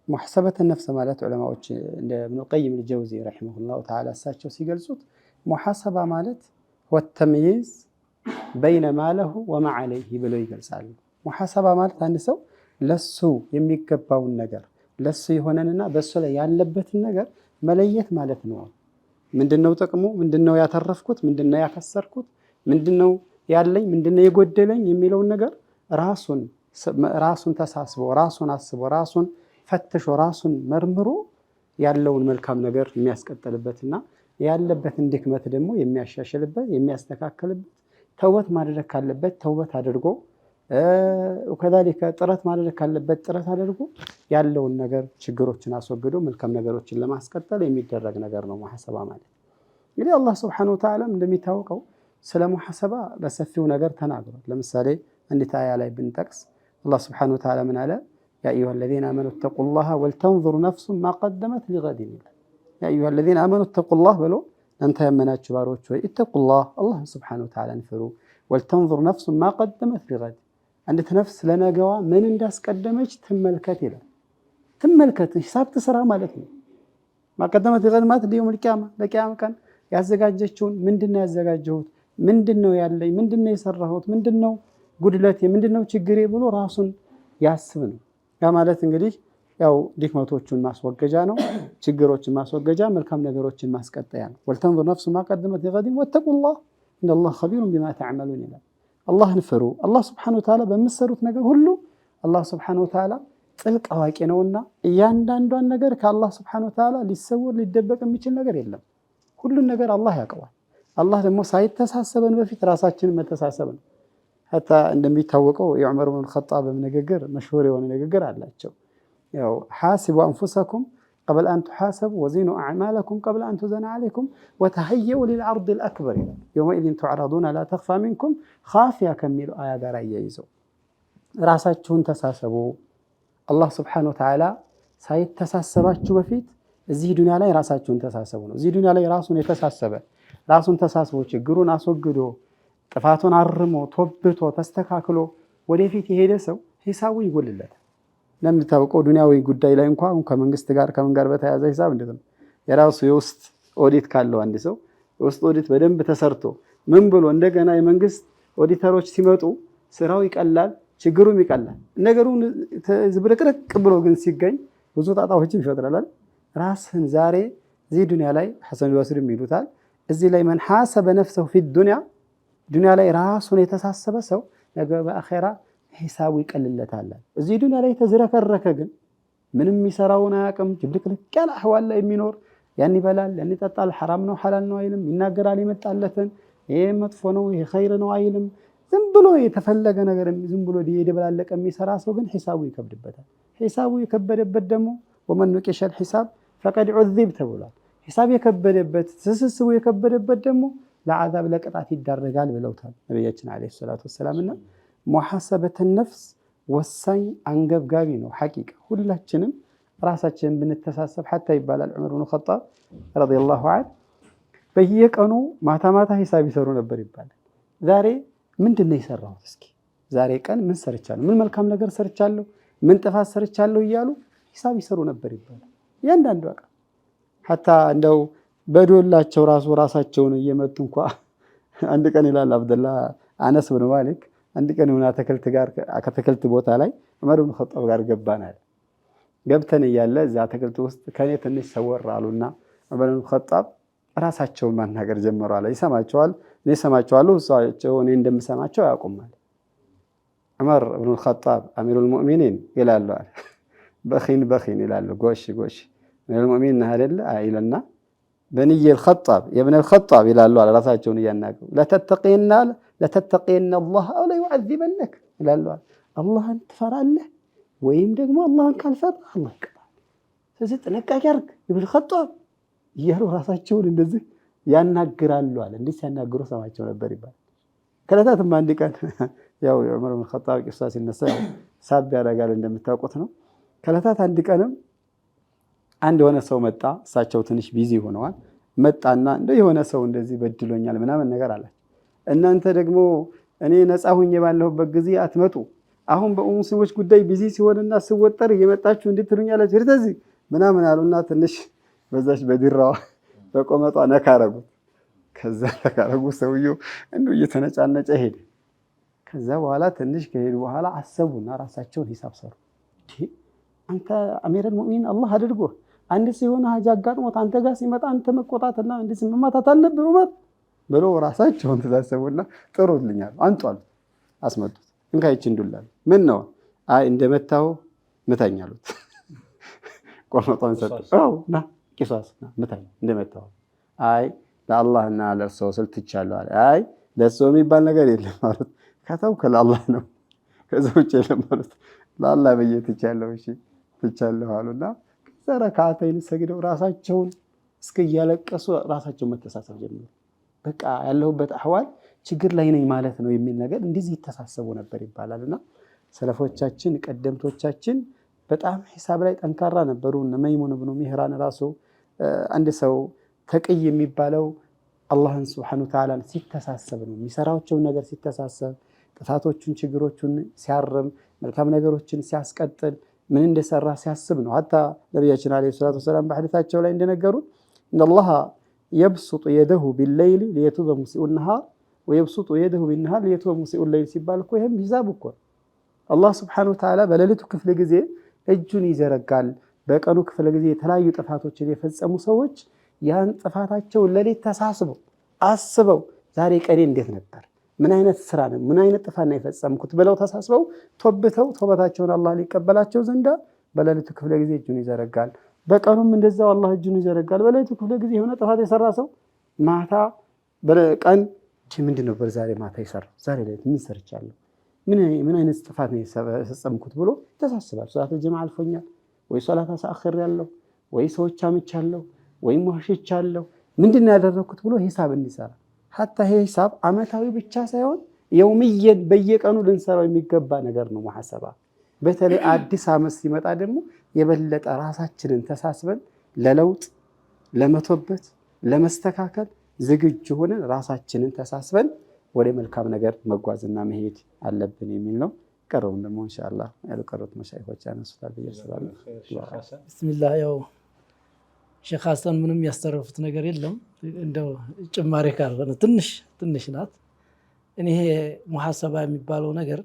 ሙሐሰበተ ነፍስ ማለት ዑለማዎች እንደ ኢብኑ ቀይም አልጀውዚ ረሂመሁላሁ ተዓላ እሳቸው ሲገልጹት ሙሐሰባ ማለት ወተምይዝ በይነ ማለሁ ወማ ዐለይሂ ብለው ይገልጻሉ። ሙሐሰባ ማለት አንድ ሰው ለሱ የሚገባውን ነገር ለሱ የሆነንና በሱ ላይ ያለበትን ነገር መለየት ማለት ነው። ምንድነው ጥቅሙ? ምንድነው ያተረፍኩት? ምንድነው ያከሰርኩት? ምንድነው ያለኝ? ምንድነው የጎደለኝ? የሚለውን ነገር ራሱን ተሳስቦ ራሱን አስቦ ራሱን ፈትሾ ራሱን መርምሮ ያለውን መልካም ነገር የሚያስቀጥልበትና ያለበትን ድክመት ደግሞ የሚያሻሽልበት የሚያስተካክልበት፣ ተውበት ማድረግ ካለበት ተውበት አድርጎ ወከዛሊከ ጥረት ማድረግ ካለበት ጥረት አድርጎ ያለውን ነገር ችግሮችን አስወግዶ መልካም ነገሮችን ለማስቀጠል የሚደረግ ነገር ነው ሙሐሰባ ማለት። እንግዲህ አላህ ሱብሓነሁ ወተዓላ እንደሚታወቀው ስለ ሙሐሰባ በሰፊው ነገር ተናግሯል። ለምሳሌ አንዲት አያ ላይ ብንጠቅስ አላህ ሱብሓነሁ ወተዓላ ምን አለ? ያ አዩሃ ለዚነ አመኑ ተቁላህ ወልተንዙር ነፍሱን ማ ቀደመት ሊገድን። ያ አዩሃ ለዚነ አመኑ ተቁላህ ብሎ أنت يمناتشو باروች ሆይ ኢተቁላህ አላህን ሱብሓነሁ ወተዓላን ፍሩ ወልተንዙር ነፍሱ ማ ቀደመት ሊገድ አንዲት ነፍስ ለነገዋ ምን እንዳስቀደመች ትመልከት ይላል። ትመልከት ሂሳብ ትስራ ማለት ነው። ማ ቀደመት ሊገድ ማለት ሊየውም القيامة ለቂያማ ቀን ያዘጋጀችውን ምንድነው ያዘጋጀሁት፣ ምንድነው ያለኝ፣ ምንድነው የሰራሁት፣ ምንድነው ጉድለቴ፣ ምንድነው ችግሬ ብሎ ራሱን ያስብ ነው። ያ ማለት እንግዲህ ያው ድክመቶቹን ማስወገጃ ነው፣ ችግሮችን ማስወገጃ፣ መልካም ነገሮችን ማስቀጠያ ነው። ወልተንዙር ነፍሱ ማ ቀደመት ሊገድ ወተቁላህ ኢነላህ ኸቢሩን ቢማ ተዕመሉን ይላል። አላህን ፍሩ። አላህ ሱብሓነሁ ወተዓላ በምትሰሩት ነገር ሁሉ አላህ ሱብሓነሁ ወተዓላ ጥልቅ አዋቂ ነውና እያንዳንዷን ነገር ከአላህ ሱብሓነሁ ወተዓላ ሊሰወር ሊደበቅ የሚችል ነገር የለም። ሁሉን ነገር አላህ ያውቀዋል። አላህ ደግሞ ሳይተሳሰበን በፊት ራሳችንን መተሳሰብ ነው። ሐታ እንደሚታወቀው የዑመር ብን ኸጣብ ንግግር መሽሁር የሆነ ንግግር አላቸው። ያው ሓሲቡ አንፉሰኩም ቀብለ አን ቱሓሰቡ ወዚኑ አዕማለኩም ቀብለ አን ቱዘነ ዓለይኩም ወተሀየኡ ሊልዓርድ ልአክበር ይላል። የውመኢዝን ቱዕረዱነ ላ ተኽፋ ሚንኩም ኻፊያ ከሚለው አያ ጋር አያይዘው ራሳችሁን ተሳሰቡ። አላህ ስብሓነሁ ወተዓላ ሳይተሳሰባችሁ በፊት እዚህ ዱንያ ላይ ራሳችሁን ተሳሰቡ ነው። እዚህ ዱንያ ላይ ራሱን የተሳሰበ ራሱን ተሳስቦ ችግሩን አስወግዶ ጥፋቱን አርሞ ቶብቶ ተስተካክሎ ወደፊት የሄደ ሰው ሂሳቡ ይጎልለታል። እንደምታውቀው ዱንያዊ ጉዳይ ላይ እንኳን ከመንግስት ጋር ከምን ጋር በተያያዘ ሂሳብ እንዴት ነው የራሱ የውስጥ ኦዲት ካለው አንድ ሰው የውስጥ ኦዲት በደንብ ተሰርቶ ምን ብሎ እንደገና የመንግስት ኦዲተሮች ሲመጡ ስራው ይቀላል፣ ችግሩም ይቀላል። ነገሩን ዝብርቅርቅ ብሎ ግን ሲገኝ ብዙ ጣጣዎችን ይፈጥራል። ራስን ዛሬ እዚህ ዱንያ ላይ ሐሰን ወስሪም ይሉታል እዚህ ላይ መን ሐሰበ ነፍሰሁ ፊ ዱንያ ላይ ራሱን የተሳሰበ ሰው ነገ በአኺራ ሂሳቡ ይቀልለታል። እዚህ ዱንያ ላይ ተዝረከረከ ግን ምንም የሚሰራውን አያውቅም፣ ድብልቅልቅ ያለ አህዋል ላይ የሚኖር ያን ይበላል፣ ያን ይጠጣል፣ ሐራም ነው ሐላል ነው አይልም፣ ይናገራል የመጣለትን ይሄ መጥፎ ነው ይሄ ኸይር ነው አይልም። ዝም ብሎ የተፈለገ ነገር ዝም ብሎ የደበላለቀ የሚሰራ ሰው ግን ሂሳቡ ይከብድበታል። ሂሳቡ የከበደበት ደግሞ ወመን ኑቂሸል ሂሳብ ፈቀድ ዑዚብ ተብሏል። ሂሳብ የከበደበት ስስስቡ የከበደበት ደግሞ ለዓዛብ ለቅጣት ይዳረጋል ብለውታል ነቢያችን ዓለይሂ ሰላቱ ወሰላምና ሙሐሰበተ ነፍስ ወሳኝ አንገብጋቢ ነው። ሐቂቃ ሁላችንም ራሳችንን ብንተሳሰብ ሐታ ይባላል ዑመር ብን ኸጣብ ረዲየላሁ ዐንሁ በየቀኑ ማታ ማታ ሂሳብ ይሰሩ ነበር ይባላል። ዛሬ ምንድነው የሰራሁት? እስኪ ዛሬ ቀን ምን ሰርቻለሁ? ምን መልካም ነገር ሰርቻለሁ? ምን ጥፋት ሰርቻለሁ? እያሉ ሂሳብ ይሰሩ ነበር ይባላል። እያንዳንዱ ቀን ሐታ እንደው በዶላቸው ራሳቸውን እየመቱ እንኳ አንድ ቀን ይላል አብደላ አነስ ብን ማሊክ አንድ ቀን የሆነ አትክልት ቦታ ላይ ዑመር ብን ኸጣብ ጋር ገባናል። ገብተን እያለ እዛ አትክልት ውስጥ ከኔ ትንሽ ሰወር አሉና ዑመር ብን ኸጣብ ራሳቸውን ማናገር ጀመሩ አለ። ይሰማቸዋል፣ እኔ ሰማቸዋለሁ፣ እሳቸው እኔ እንደምሰማቸው ያውቁማል። ዑመር ብን ኸጣብ አሚሩል ሙእሚኒን ይላሉ አለ። በኺን ይላሉ፣ ጎሽ አሚሩል ሙእሚኒን አይደለ አይለና በንየል ኸጣብ የብነል ኸጣብ ይላሉ አለ። ራሳቸውን እያናገሩ ለተተቂየነ አላህ አው ለዩዐዚበነክ ይላሉ አለ። አላህን ትፈራለህ ወይም ደግሞ አላህን ካልፈራህ አላህ ይቀጣል። ስለዚህ ጥንቃቄ አድርግ ኢብኑል ኸጣብ እያሉ ራሳቸውን እንደዚህ ያናግራሉ አለ። እንዴት ሲያናግሩ ሰማቸው ነበር ይባላል። ከዕለታትም አንድ ቀን ያው የዑመር ብን ኸጣብ ቂሷ ሲነሳ ሳብ ያደርጋል እንደምታውቁት ነው። ከዕለታት አንድ ቀንም አንድ የሆነ ሰው መጣ። እሳቸው ትንሽ ቢዚ ሆነዋል። መጣና እንደው የሆነ ሰው እንደዚህ በድሎኛል ምናምን ነገር አላቸው። እናንተ ደግሞ እኔ ነፃ ሁኜ ባለሁበት ጊዜ አትመጡ፣ አሁን በሙስሊሞች ጉዳይ ቢዚ ሲሆንና ስወጠር እየመጣችሁ እንዴት ትሉኛላችሁ? እርተዚህ ምናምን አሉና ትንሽ በዛች በዲራዋ በቆመጧ ነካረጉት። ከዛ ነካረጉ ሰውየው እንደው እየተነጫነጨ ሄደ። ከዛ በኋላ ትንሽ ከሄዱ በኋላ አሰቡና ራሳቸውን ሂሳብ ሰሩ። አንተ አሚረል ሙእሚኒን አላህ አድርጎ አንድ ሲሆን ሀጃ አጋጥሞት አንተ ጋር ሲመጣ አንተ መቆጣትና እንዴ መማታት አለብህ ዑመር ብሎ ራሳቸውን ተሳሰቡና ጥሩልኛል አንጧል። አስመጡት። እንካይች እንዱላል ምን ነው አይ እንደመታው ምታኛሉት። ቆመጣን ሰጠው ና ቂሷስና ምታኝ እንደመታው አይ ለአላህና ለርሶ ስልትቻለሁ አለ። አይ ለሱ የሚባል ነገር የለም ማለት ከተውከ ለአላህ ነው ከዛ ውጭ የለም ማለት ለአላህ በየትቻለሁ እሺ ትቻለሁ አሉና ረካዓተይን ሰግደው ራሳቸውን እስከ እያለቀሱ ራሳቸውን መተሳሰብ ጀመሩ። በቃ ያለሁበት አህዋል ችግር ላይ ነኝ ማለት ነው የሚል ነገር እንደዚህ ይተሳሰቡ ነበር ይባላልና ሰለፎቻችን ቀደምቶቻችን በጣም ሂሳብ ላይ ጠንካራ ነበሩ። እነ መይሙን ብኑ ሚህራን ራሱ አንድ ሰው ተቅይ የሚባለው አላህን ሱብሓነሁ ወተዓላ ሲተሳሰብ ነው። የሚሰራቸውን ነገር ሲተሳሰብ፣ ጥፋቶቹን ችግሮቹን ሲያርም፣ መልካም ነገሮችን ሲያስቀጥል፣ ምን እንደሰራ ሲያስብ ነው። ሐታ ነቢያችን ዓለይሂ ሰላቱ ወሰላም በሐዲታቸው ላይ እንደነገሩት ኢነላህ የብሱጡ የደሁ ቢለይሊ ሊየቱበ ሙሲኡ ነሃር ወየብሱጡ የደሁ ቢነሃር ሊየቱበ ሙሲኡ ለይል ሲባል እኮ ይህም ሂሳብ እኮ አላህ ሱብሓነሁ ወተዓላ በሌሊቱ ክፍለ ጊዜ እጁን ይዘረጋል። በቀኑ ክፍለ ጊዜ የተለያዩ ጥፋቶችን የፈጸሙ ሰዎች ያን ጥፋታቸውን ሌሊት ተሳስበው አስበው ዛሬ ቀኔ እንዴት ነበር፣ ምን አይነት ስራ ነው፣ ምን አይነት ጥፋት ነው የፈጸምኩት ብለው ተሳስበው ተውበተው ተውበታቸውን አላህ ሊቀበላቸው ዘንዳ በሌሊቱ ክፍለ ጊዜ እጁን ይዘረጋል። በቀኑም እንደዛው አላህ እጁን ይዘረጋል። በሌሊቱ ክፍለ ጊዜ የሆነ ጥፋት የሰራ ሰው ማታ በቀን ምንድን ነበር ዛሬ ማታ የሰራው፣ ዛሬ ሌሊት ምን ሰርቻለሁ፣ ምን አይነት ጥፋት ነው የፈጸምኩት ብሎ ተሳስባል። ሶላት ጀማዓ አልፎኛል ወይ ሶላት አሳኽሬያለሁ ወይ ሰዎች አምቻለሁ ወይ ዋሽቻለሁ ምንድን ነው ያደረኩት ብሎ ሂሳብ እንዲሰራ ሐታ ይሄ ሂሳብ አመታዊ ብቻ ሳይሆን የውምየን በየቀኑ ልንሰራው የሚገባ ነገር ነው ሙሐሰባ። በተለይ አዲስ አመት ሲመጣ ደግሞ የበለጠ ራሳችንን ተሳስበን ለለውጥ ለመቶበት ለመስተካከል ዝግጁ ሆነን ራሳችንን ተሳስበን ወደ መልካም ነገር መጓዝና መሄድ አለብን የሚል ነው። ቀረውን ደግሞ ኢንሻአላህ ያልቀሩት መሻይኾች ያነሱታል ብዬ አስባለሁ። ቢስሚላህ ያው ሼኽ ሐሰን ምንም ያስተረፉት ነገር የለም። እንደው ጭማሪ ካልሆነ ትንሽ ናት። እኔ ይሄ ሙሐሰባ የሚባለው ነገር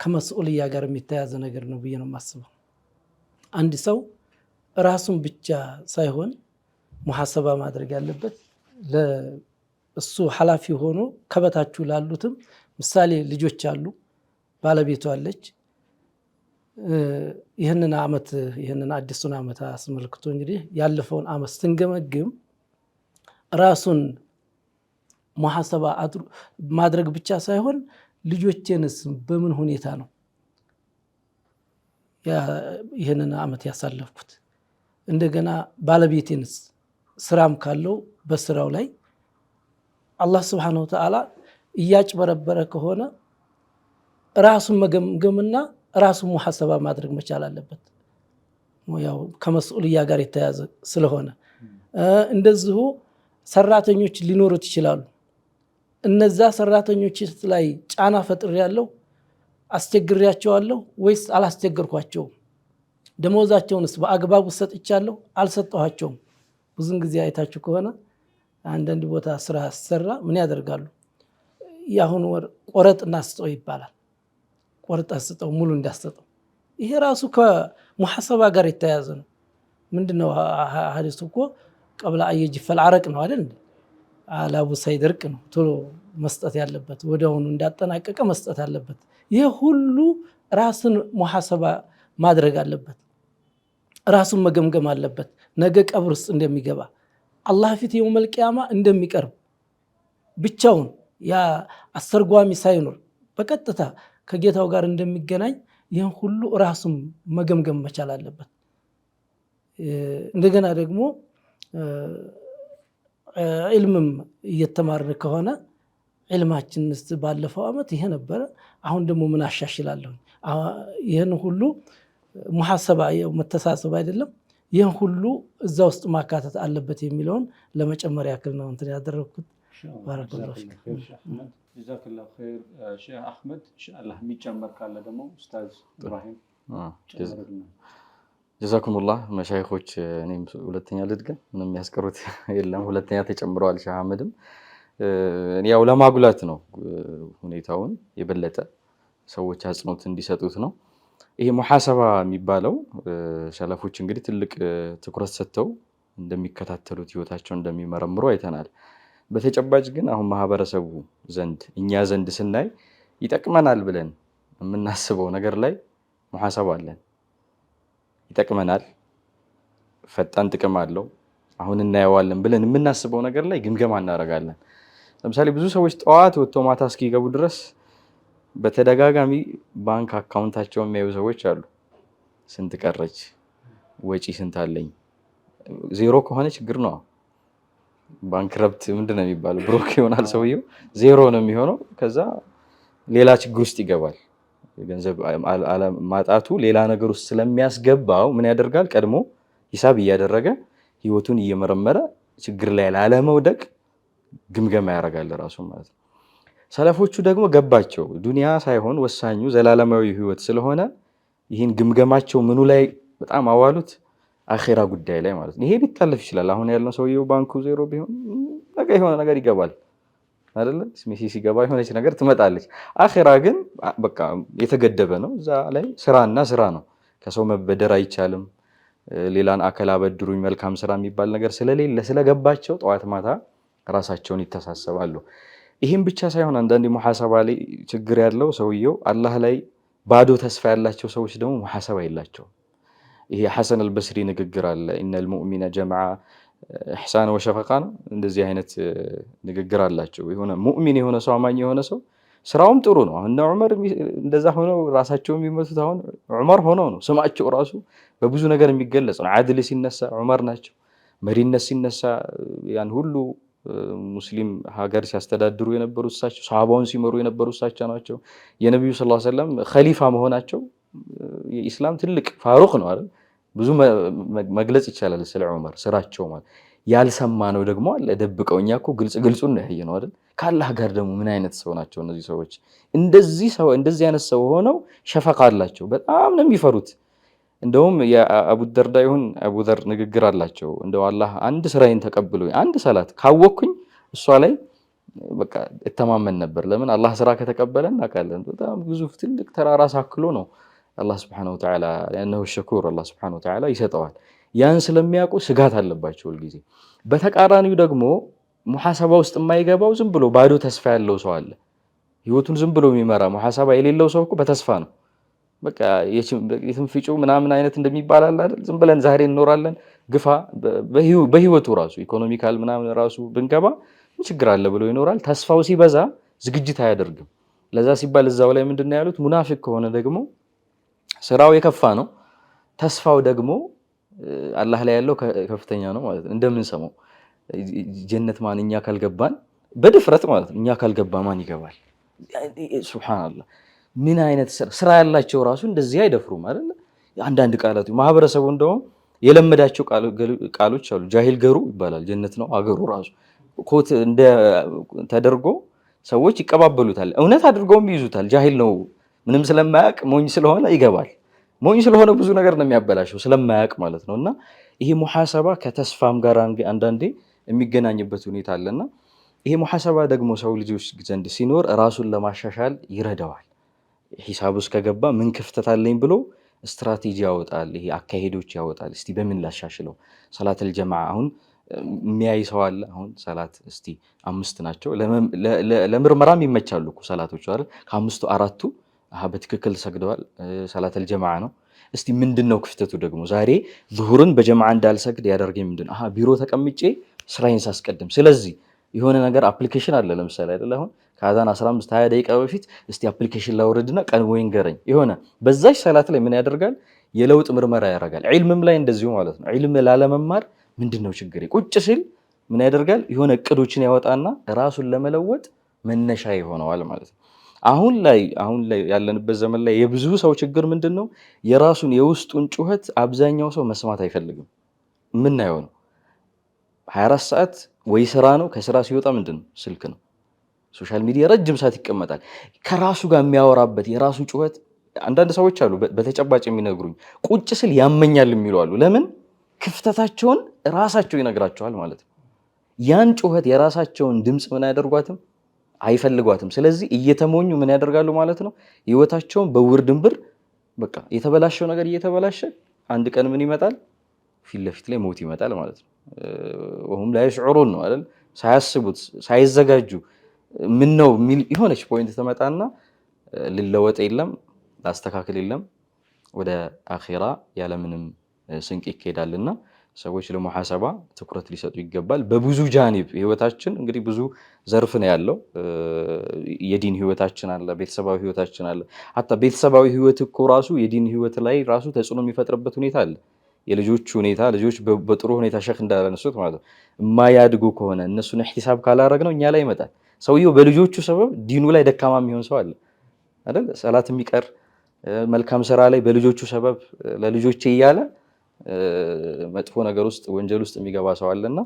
ከመስኡልያ ጋር የሚተያዘ ነገር ነው ብዬ ነው የማስበው። አንድ ሰው ራሱን ብቻ ሳይሆን ሙሐሰባ ማድረግ ያለበት ለእሱ ኃላፊ ሆኖ ከበታችሁ ላሉትም ምሳሌ ልጆች አሉ፣ ባለቤቷ አለች። ይህንን አዲሱን ዓመት አስመልክቶ እንግዲህ ያለፈውን ዓመት ስንገመግም ራሱን ሙሐሰባ ማድረግ ብቻ ሳይሆን ልጆቼንስ በምን ሁኔታ ነው ይህንን ዓመት ያሳለፍኩት፣ እንደገና ባለቤቴንስ ስራም ካለው በስራው ላይ አላህ ስብሓነሁ ወተዓላ እያጭበረበረ ከሆነ ራሱን መገምገምና ራሱን ሙሐሰባ ማድረግ መቻል አለበት። ያው ከመስኡልያ ጋር የተያዘ ስለሆነ እንደዚሁ ሰራተኞች ሊኖሩት ይችላሉ። እነዛ ሰራተኞች ላይ ጫና ፈጥሬያለሁ፣ አስቸግሬያቸዋለሁ ወይስ አላስቸገርኳቸውም? ደሞዛቸውንስ በአግባቡ ሰጥቻለሁ አልሰጠኋቸውም? ብዙን ጊዜ አይታችሁ ከሆነ አንዳንድ ቦታ ስራ ሲሰራ ምን ያደርጋሉ? የአሁኑ ወር ቆረጥና ስጠው ይባላል። ቆረጥ አስጠው ሙሉ እንዳስጠው። ይሄ ራሱ ከሙሐሰባ ጋር የተያያዘ ነው። ምንድነው ሐዲሱ እኮ ቀብለ አየጅፈል አረቅ ነው አይደል? አላቡ ሳይደርቅ ነው ቶሎ መስጠት ያለበት፣ ወዲያውኑ እንዳጠናቀቀ መስጠት አለበት። ይሄ ሁሉ ራስን ሙሐሰባ ማድረግ አለበት፣ ራሱን መገምገም አለበት። ነገ ቀብር ውስጥ እንደሚገባ አላህ ፊት የውመል ቂያማ እንደሚቀርብ ብቻውን ያ አስተርጓሚ ሳይኖር በቀጥታ ከጌታው ጋር እንደሚገናኝ ይህን ሁሉ ራሱን መገምገም መቻል አለበት። እንደገና ደግሞ ዒልምም እየተማርን ከሆነ ዒልማችን ባለፈው ዓመት ይሄ ነበረ፣ አሁን ደግሞ ምን አሻሽላለሁ? ይህን ሁሉ ሙሐሰባ መተሳሰብ አይደለም፣ ይህን ሁሉ እዛ ውስጥ ማካተት አለበት የሚለውን ለመጨመር ያክል ነው እንትን ያደረኩት። ባረከላሁ ፊክ። ጀዛከላሁ ኸይር ሼህ አህመድ። ኢንሻአላህ የሚጨመር ካለ ደግሞ ኡስታዝ ኢብራሂም ጀዛኩሙላህ መሻይኾች። እኔም ሁለተኛ ልድገም፣ ምንም ያስቀሩት የለም። ሁለተኛ ተጨምረዋል ሼህ አህመድም። ያው ለማጉላት ነው ሁኔታውን የበለጠ ሰዎች አጽንኦት እንዲሰጡት ነው። ይሄ ሙሐሰባ የሚባለው ሰለፎች እንግዲህ ትልቅ ትኩረት ሰጥተው እንደሚከታተሉት ህይወታቸውን እንደሚመረምሩ አይተናል። በተጨባጭ ግን አሁን ማህበረሰቡ ዘንድ እኛ ዘንድ ስናይ ይጠቅመናል ብለን የምናስበው ነገር ላይ ሙሐሰባ አለን። ይጠቅመናል፣ ፈጣን ጥቅም አለው፣ አሁን እናየዋለን ብለን የምናስበው ነገር ላይ ግምገማ እናደርጋለን። ለምሳሌ ብዙ ሰዎች ጠዋት ወጥተው ማታ እስኪገቡ ድረስ በተደጋጋሚ ባንክ አካውንታቸው የሚያዩ ሰዎች አሉ። ስንት ቀረች፣ ወጪ ስንት አለኝ። ዜሮ ከሆነ ችግር ነው። ባንክረፕት ምንድነው የሚባለው? ብሮክ ይሆናል ሰውየው፣ ዜሮ ነው የሚሆነው። ከዛ ሌላ ችግር ውስጥ ይገባል። ገንዘብ ማጣቱ ሌላ ነገር ውስጥ ስለሚያስገባው ምን ያደርጋል? ቀድሞ ሂሳብ እያደረገ ህይወቱን እየመረመረ ችግር ላይ ላለመውደቅ ግምገማ ያደርጋል ራሱ ማለት ነው። ሰለፎቹ ደግሞ ገባቸው ዱንያ ሳይሆን ወሳኙ ዘላለማዊ ህይወት ስለሆነ ይህን ግምገማቸው ምኑ ላይ በጣም አዋሉት? አኺራ ጉዳይ ላይ ማለት ነው። ይሄ ሊታለፍ ይችላል። አሁን ያለው ሰውየው ባንኩ ዜሮ ቢሆን ነገ የሆነ ነገር ይገባል አይደለ? ስሜሲ ሲገባ የሆነች ነገር ትመጣለች። አኺራ ግን በቃ የተገደበ ነው። እዛ ላይ ስራና ስራ ነው። ከሰው መበደር አይቻልም። ሌላን አካል አበድሩኝ መልካም ስራ የሚባል ነገር ስለሌለ ስለገባቸው ጠዋት ማታ ራሳቸውን ይተሳሰባሉ። ይህም ብቻ ሳይሆን አንዳንድ ሙሐሰባ ላይ ችግር ያለው ሰውየው አላህ ላይ ባዶ ተስፋ ያላቸው ሰዎች ደግሞ ሙሐሰባ የላቸውም። ይሄ ሐሰን አልበስሪ ንግግር አለ ኢነል ሙእሚነ ጀመዐ ኢሕሳን ወሸፈቃ ነው። እንደዚህ አይነት ንግግር አላቸው። የሆነ ሙእሚን የሆነ ሰው አማኝ የሆነ ሰው ስራውም ጥሩ ነው። አሁን ዑመር እንደዛ ሆነው ራሳቸው የሚመቱት አሁን ዑመር ሆነው ነው። ስማቸው ራሱ በብዙ ነገር የሚገለጽ ነው። አድል ሲነሳ ዑመር ናቸው። መሪነት ሲነሳ ያን ሁሉ ሙስሊም ሀገር ሲያስተዳድሩ የነበሩት እሳቸው፣ ሰሃባውን ሲመሩ የነበሩት እሳቸው ናቸው። የነብዩ ሰለላሁ ዐለይሂ ወሰለም ኸሊፋ መሆናቸው የኢስላም ትልቅ ፋሩቅ ነው አይደል? ብዙ መግለጽ ይቻላል ስለ ዑመር ስራቸው ማለት። ያልሰማ ነው ደግሞ አለ ደብቀው። እኛ እኮ ግልጹን ነው ያየነው አይደል? ከአላህ ጋር ደግሞ ምን አይነት ሰው ናቸው እነዚህ ሰዎች? እንደዚህ አይነት ሰው ሆነው ሸፈቃ አላቸው። በጣም ነው የሚፈሩት። እንደውም የአቡ ደርዳ ይሁን አቡ ዘር ንግግር አላቸው። እንደው አላህ አንድ ስራዬን ተቀብሎ አንድ ሰላት ካወቅኩኝ እሷ ላይ በቃ እተማመን ነበር። ለምን አላህ ስራ ከተቀበለ እናውቃለን በጣም ግዙፍ ትልቅ ተራራ ሳክሎ ነው አላህ Subhanahu Wa Ta'ala ያነው ሸኩር አላህ Subhanahu Wa Ta'ala ይሰጠዋል። ያን ስለሚያውቁ ስጋት አለባቸው ሁልጊዜ። በተቃራኒው ደግሞ ሙሐሰባ ውስጥ የማይገባው ዝም ብሎ ባዶ ተስፋ ያለው ሰው አለ። ህይወቱን ዝም ብሎ የሚመራ ሙሐሰባ የሌለው ሰው እኮ በተስፋ ነው። በቃ የትንፍጩ ምናምን አይነት እንደሚባል አለ አይደል? ዝም ብለን ዛሬ እንኖራለን። ግፋ በህይወቱ ራሱ ኢኮኖሚካል ምናምን ራሱ ብንገባ ምን ችግር አለ ብሎ ይኖራል። ተስፋው ሲበዛ ዝግጅት አያደርግም። ለዛ ሲባል እዛው ላይ ምንድነው ያሉት? ሙናፊቅ ከሆነ ደግሞ ስራው የከፋ ነው፣ ተስፋው ደግሞ አላህ ላይ ያለው ከፍተኛ ነው ማለት ነው። እንደምንሰማው ጀነት ማን እኛ ካልገባን በድፍረት ማለት ነው እኛ ካልገባ ማን ይገባል? ሱብሃንአላህ ምን አይነት ስራ ያላቸው ራሱ እንደዚህ አይደፍሩም አይደል? አንዳንድ ቃላት ማህበረሰቡ እንደውም የለመዳቸው ቃሎች አሉ። ጃሂል ገሩ ይባላል። ጀነት ነው አገሩ ራሱ ኮት እንደ ተደርጎ ሰዎች ይቀባበሉታል። እውነት አድርገውም ይይዙታል። ጃሂል ነው ምንም ስለማያውቅ ሞኝ ስለሆነ ይገባል። ሞኝ ስለሆነ ብዙ ነገር ነው የሚያበላሸው ስለማያውቅ ማለት ነው። እና ይሄ ሙሐሰባ ከተስፋም ጋር አንዳንዴ የሚገናኝበት ሁኔታ አለና ይሄ ሙሐሰባ ደግሞ ሰው ልጆች ዘንድ ሲኖር ራሱን ለማሻሻል ይረዳዋል። ሂሳብ ውስጥ ከገባ ምን ክፍተት አለኝ ብሎ ስትራቴጂ ያወጣል። ይሄ አካሄዶች ያወጣል። እስቲ በምን ላሻሽለው? ሰላተል ጀማዓ አሁን የሚያይ ሰው አለ። አሁን ሰላት እስቲ 5 ናቸው ለምርመራም ይመቻሉ እኮ ሰላቶች አይደል? ከአምስቱ 4ቱ በትክክል ሰግደዋል። ሰላተል ጀማዓ ነው። እስቲ ምንድነው ክፍተቱ? ደግሞ ዛሬ ዙሁርን በጀማዓ እንዳልሰግድ ያደርገኝ ምንድነው? ቢሮ ተቀምጬ ስራዬን ሳስቀድም። ስለዚህ የሆነ ነገር አፕሊኬሽን አለ ለምሳሌ አይደል? አሁን ከአዛን 15-20 ደቂቃ በፊት እስቲ አፕሊኬሽን ላውርድና ቀድሞ ይንገረኝ የሆነ በዛች ሰላት ላይ ምን ያደርጋል? የለውጥ ምርመራ ያደርጋል። ዒልምም ላይ እንደዚሁ ማለት ነው። ዒልም ላለመማር ምንድነው ችግሬ? ቁጭ ሲል ምን ያደርጋል? የሆነ እቅዶችን ያወጣና ራሱን ለመለወጥ መነሻ ይሆነዋል ማለት ነው። አሁን ላይ ያለንበት ዘመን ላይ የብዙ ሰው ችግር ምንድነው? የራሱን የውስጡን ጩኸት አብዛኛው ሰው መስማት አይፈልግም። ምናየው ነው 24 ሰዓት ወይ ስራ ነው። ከስራ ሲወጣ ምንድነው? ስልክ ነው። ሶሻል ሚዲያ ረጅም ሰዓት ይቀመጣል። ከራሱ ጋር የሚያወራበት የራሱ ጩኸት አንዳንድ ሰዎች አሉ በተጨባጭ የሚነግሩኝ ቁጭ ስል ያመኛል የሚሉ አሉ። ለምን? ክፍተታቸውን ራሳቸው ይነግራቸዋል ማለት ነው። ያን ጩኸት የራሳቸውን ድምፅ ምን አያደርጓትም? አይፈልጓትም። ስለዚህ እየተሞኙ ምን ያደርጋሉ ማለት ነው? ህይወታቸውን በውርድንብር በቃ የተበላሸው ነገር እየተበላሸ አንድ ቀን ምን ይመጣል? ፊት ለፊት ላይ ሞት ይመጣል ማለት ነው። ወሁም ላይ ሽዑሩን ነው አይደል? ሳያስቡት ሳይዘጋጁ ምን ነው የሚል የሆነች ፖይንት ተመጣና ልለወጥ የለም ላስተካክል የለም ወደ አኺራ ያለምንም ስንቅ ይኬዳልና ሰዎች ለሙሐሰባ ትኩረት ሊሰጡ ይገባል። በብዙ ጃኒብ ህይወታችን እንግዲህ ብዙ ዘርፍ ነው ያለው። የዲን ህይወታችን አለ፣ ቤተሰባዊ ህይወታችን አለ። ሐታ ቤተሰባዊ ህይወት እኮ ራሱ የዲን ህይወት ላይ ራሱ ተጽዕኖ የሚፈጥርበት ሁኔታ አለ። የልጆች ሁኔታ ልጆች በጥሩ ሁኔታ ሸክ እንዳላነሱት ማለት ነው የማያድጉ ከሆነ እነሱን ኢህቲሳብ ካላረግነው እኛ ላይ ይመጣል። ሰውየው በልጆቹ ሰበብ ዲኑ ላይ ደካማ የሚሆን ሰው አለ አይደል? ሰላት የሚቀር መልካም ስራ ላይ በልጆቹ ሰበብ ለልጆቼ እያለ መጥፎ ነገር ውስጥ ወንጀል ውስጥ የሚገባ ሰው አለና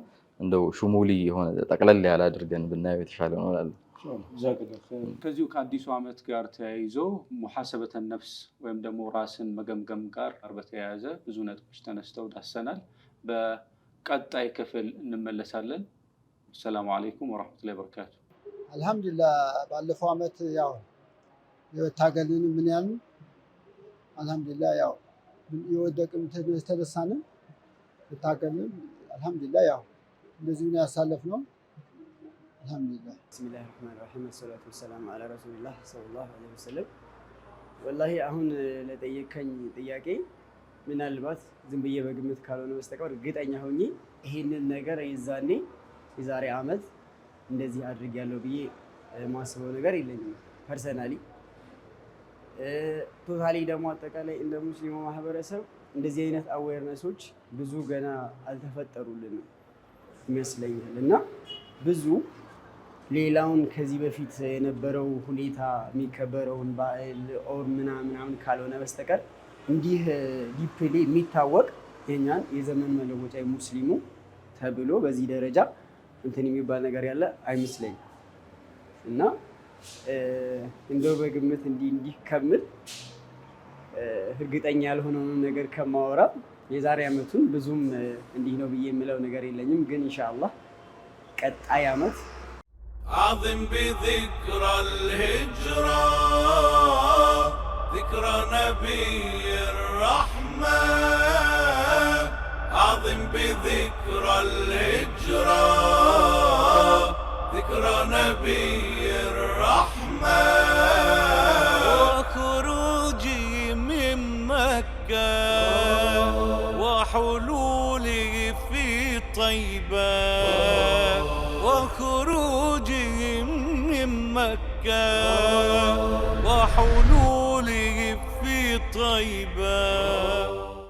እንደው ሹሙሊ የሆነ ጠቅለል ያለ አድርገን ብናየው የተሻለ ነው እላለሁ። ከዚሁ ከአዲሱ ዓመት ጋር ተያይዞ ሙሐሰበተ ነፍስ ወይም ደግሞ ራስን መገምገም ጋር በተያያዘ ብዙ ነጥቦች ተነስተው ዳሰናል። በቀጣይ ክፍል እንመለሳለን። ሰላሙ አለይኩም ወራህመቱላሂ ወበረካቱ። አልሐምዱሊላህ ባለፈው ዓመት ያው የታገልን ምን ያልን አልሐምዱሊላህ ያው የወደቅም ተደሳንን የታገልን አልሐምዱሊላህ ያው እንደዚህ ነው ያሳለፍነው። አልሐምዱሊላህ ቢስሚላሂር ረህማኒር ረሂም ወሰላቱ ወሰላሙ ዐላ ረሱሊላህ ሰለላሁ ዐለይሂ ወሰለም። ወላሂ አሁን ለጠየቀኝ ጥያቄ ምናልባት ዝም ብዬ በግምት ካልሆነ በስተቀር እርግጠኛ ሆኜ ይሄንን ነገር የዛኔ የዛሬ ዓመት እንደዚህ አድርጌያለሁ ብዬ ማስበው ነገር የለኝም ፐርሰናሊ። ቶታሊ ደግሞ አጠቃላይ እንደ ሙስሊሙ ማህበረሰብ እንደዚህ አይነት አዌርነሶች ብዙ ገና አልተፈጠሩልንም ይመስለኛል እና ብዙ ሌላውን ከዚህ በፊት የነበረው ሁኔታ የሚከበረውን በዓል ኦር ምናምን ካልሆነ በስተቀር እንዲህ ዲፕሊ የሚታወቅ የኛን የዘመን መለወጫ ሙስሊሙ ተብሎ በዚህ ደረጃ እንትን የሚባል ነገር ያለ አይመስለኝም እና እንደው በግምት እንዲህ ከምል እርግጠኛ ያልሆነውን ነገር ከማወራ የዛሬ ዓመቱን ብዙም እንዲህ ነው ብዬ የምለው ነገር የለኝም። ግን ኢንሻአላህ ቀጣይ ዓመት عظم بذكرى الهجرة ذكرى نبي الرحمة عظم بذكرى الهجرة ذكرى نبي الرحمة وخروجي من مكة وحلولي في طيبة وخروجي من مكة وحلولي في طيبة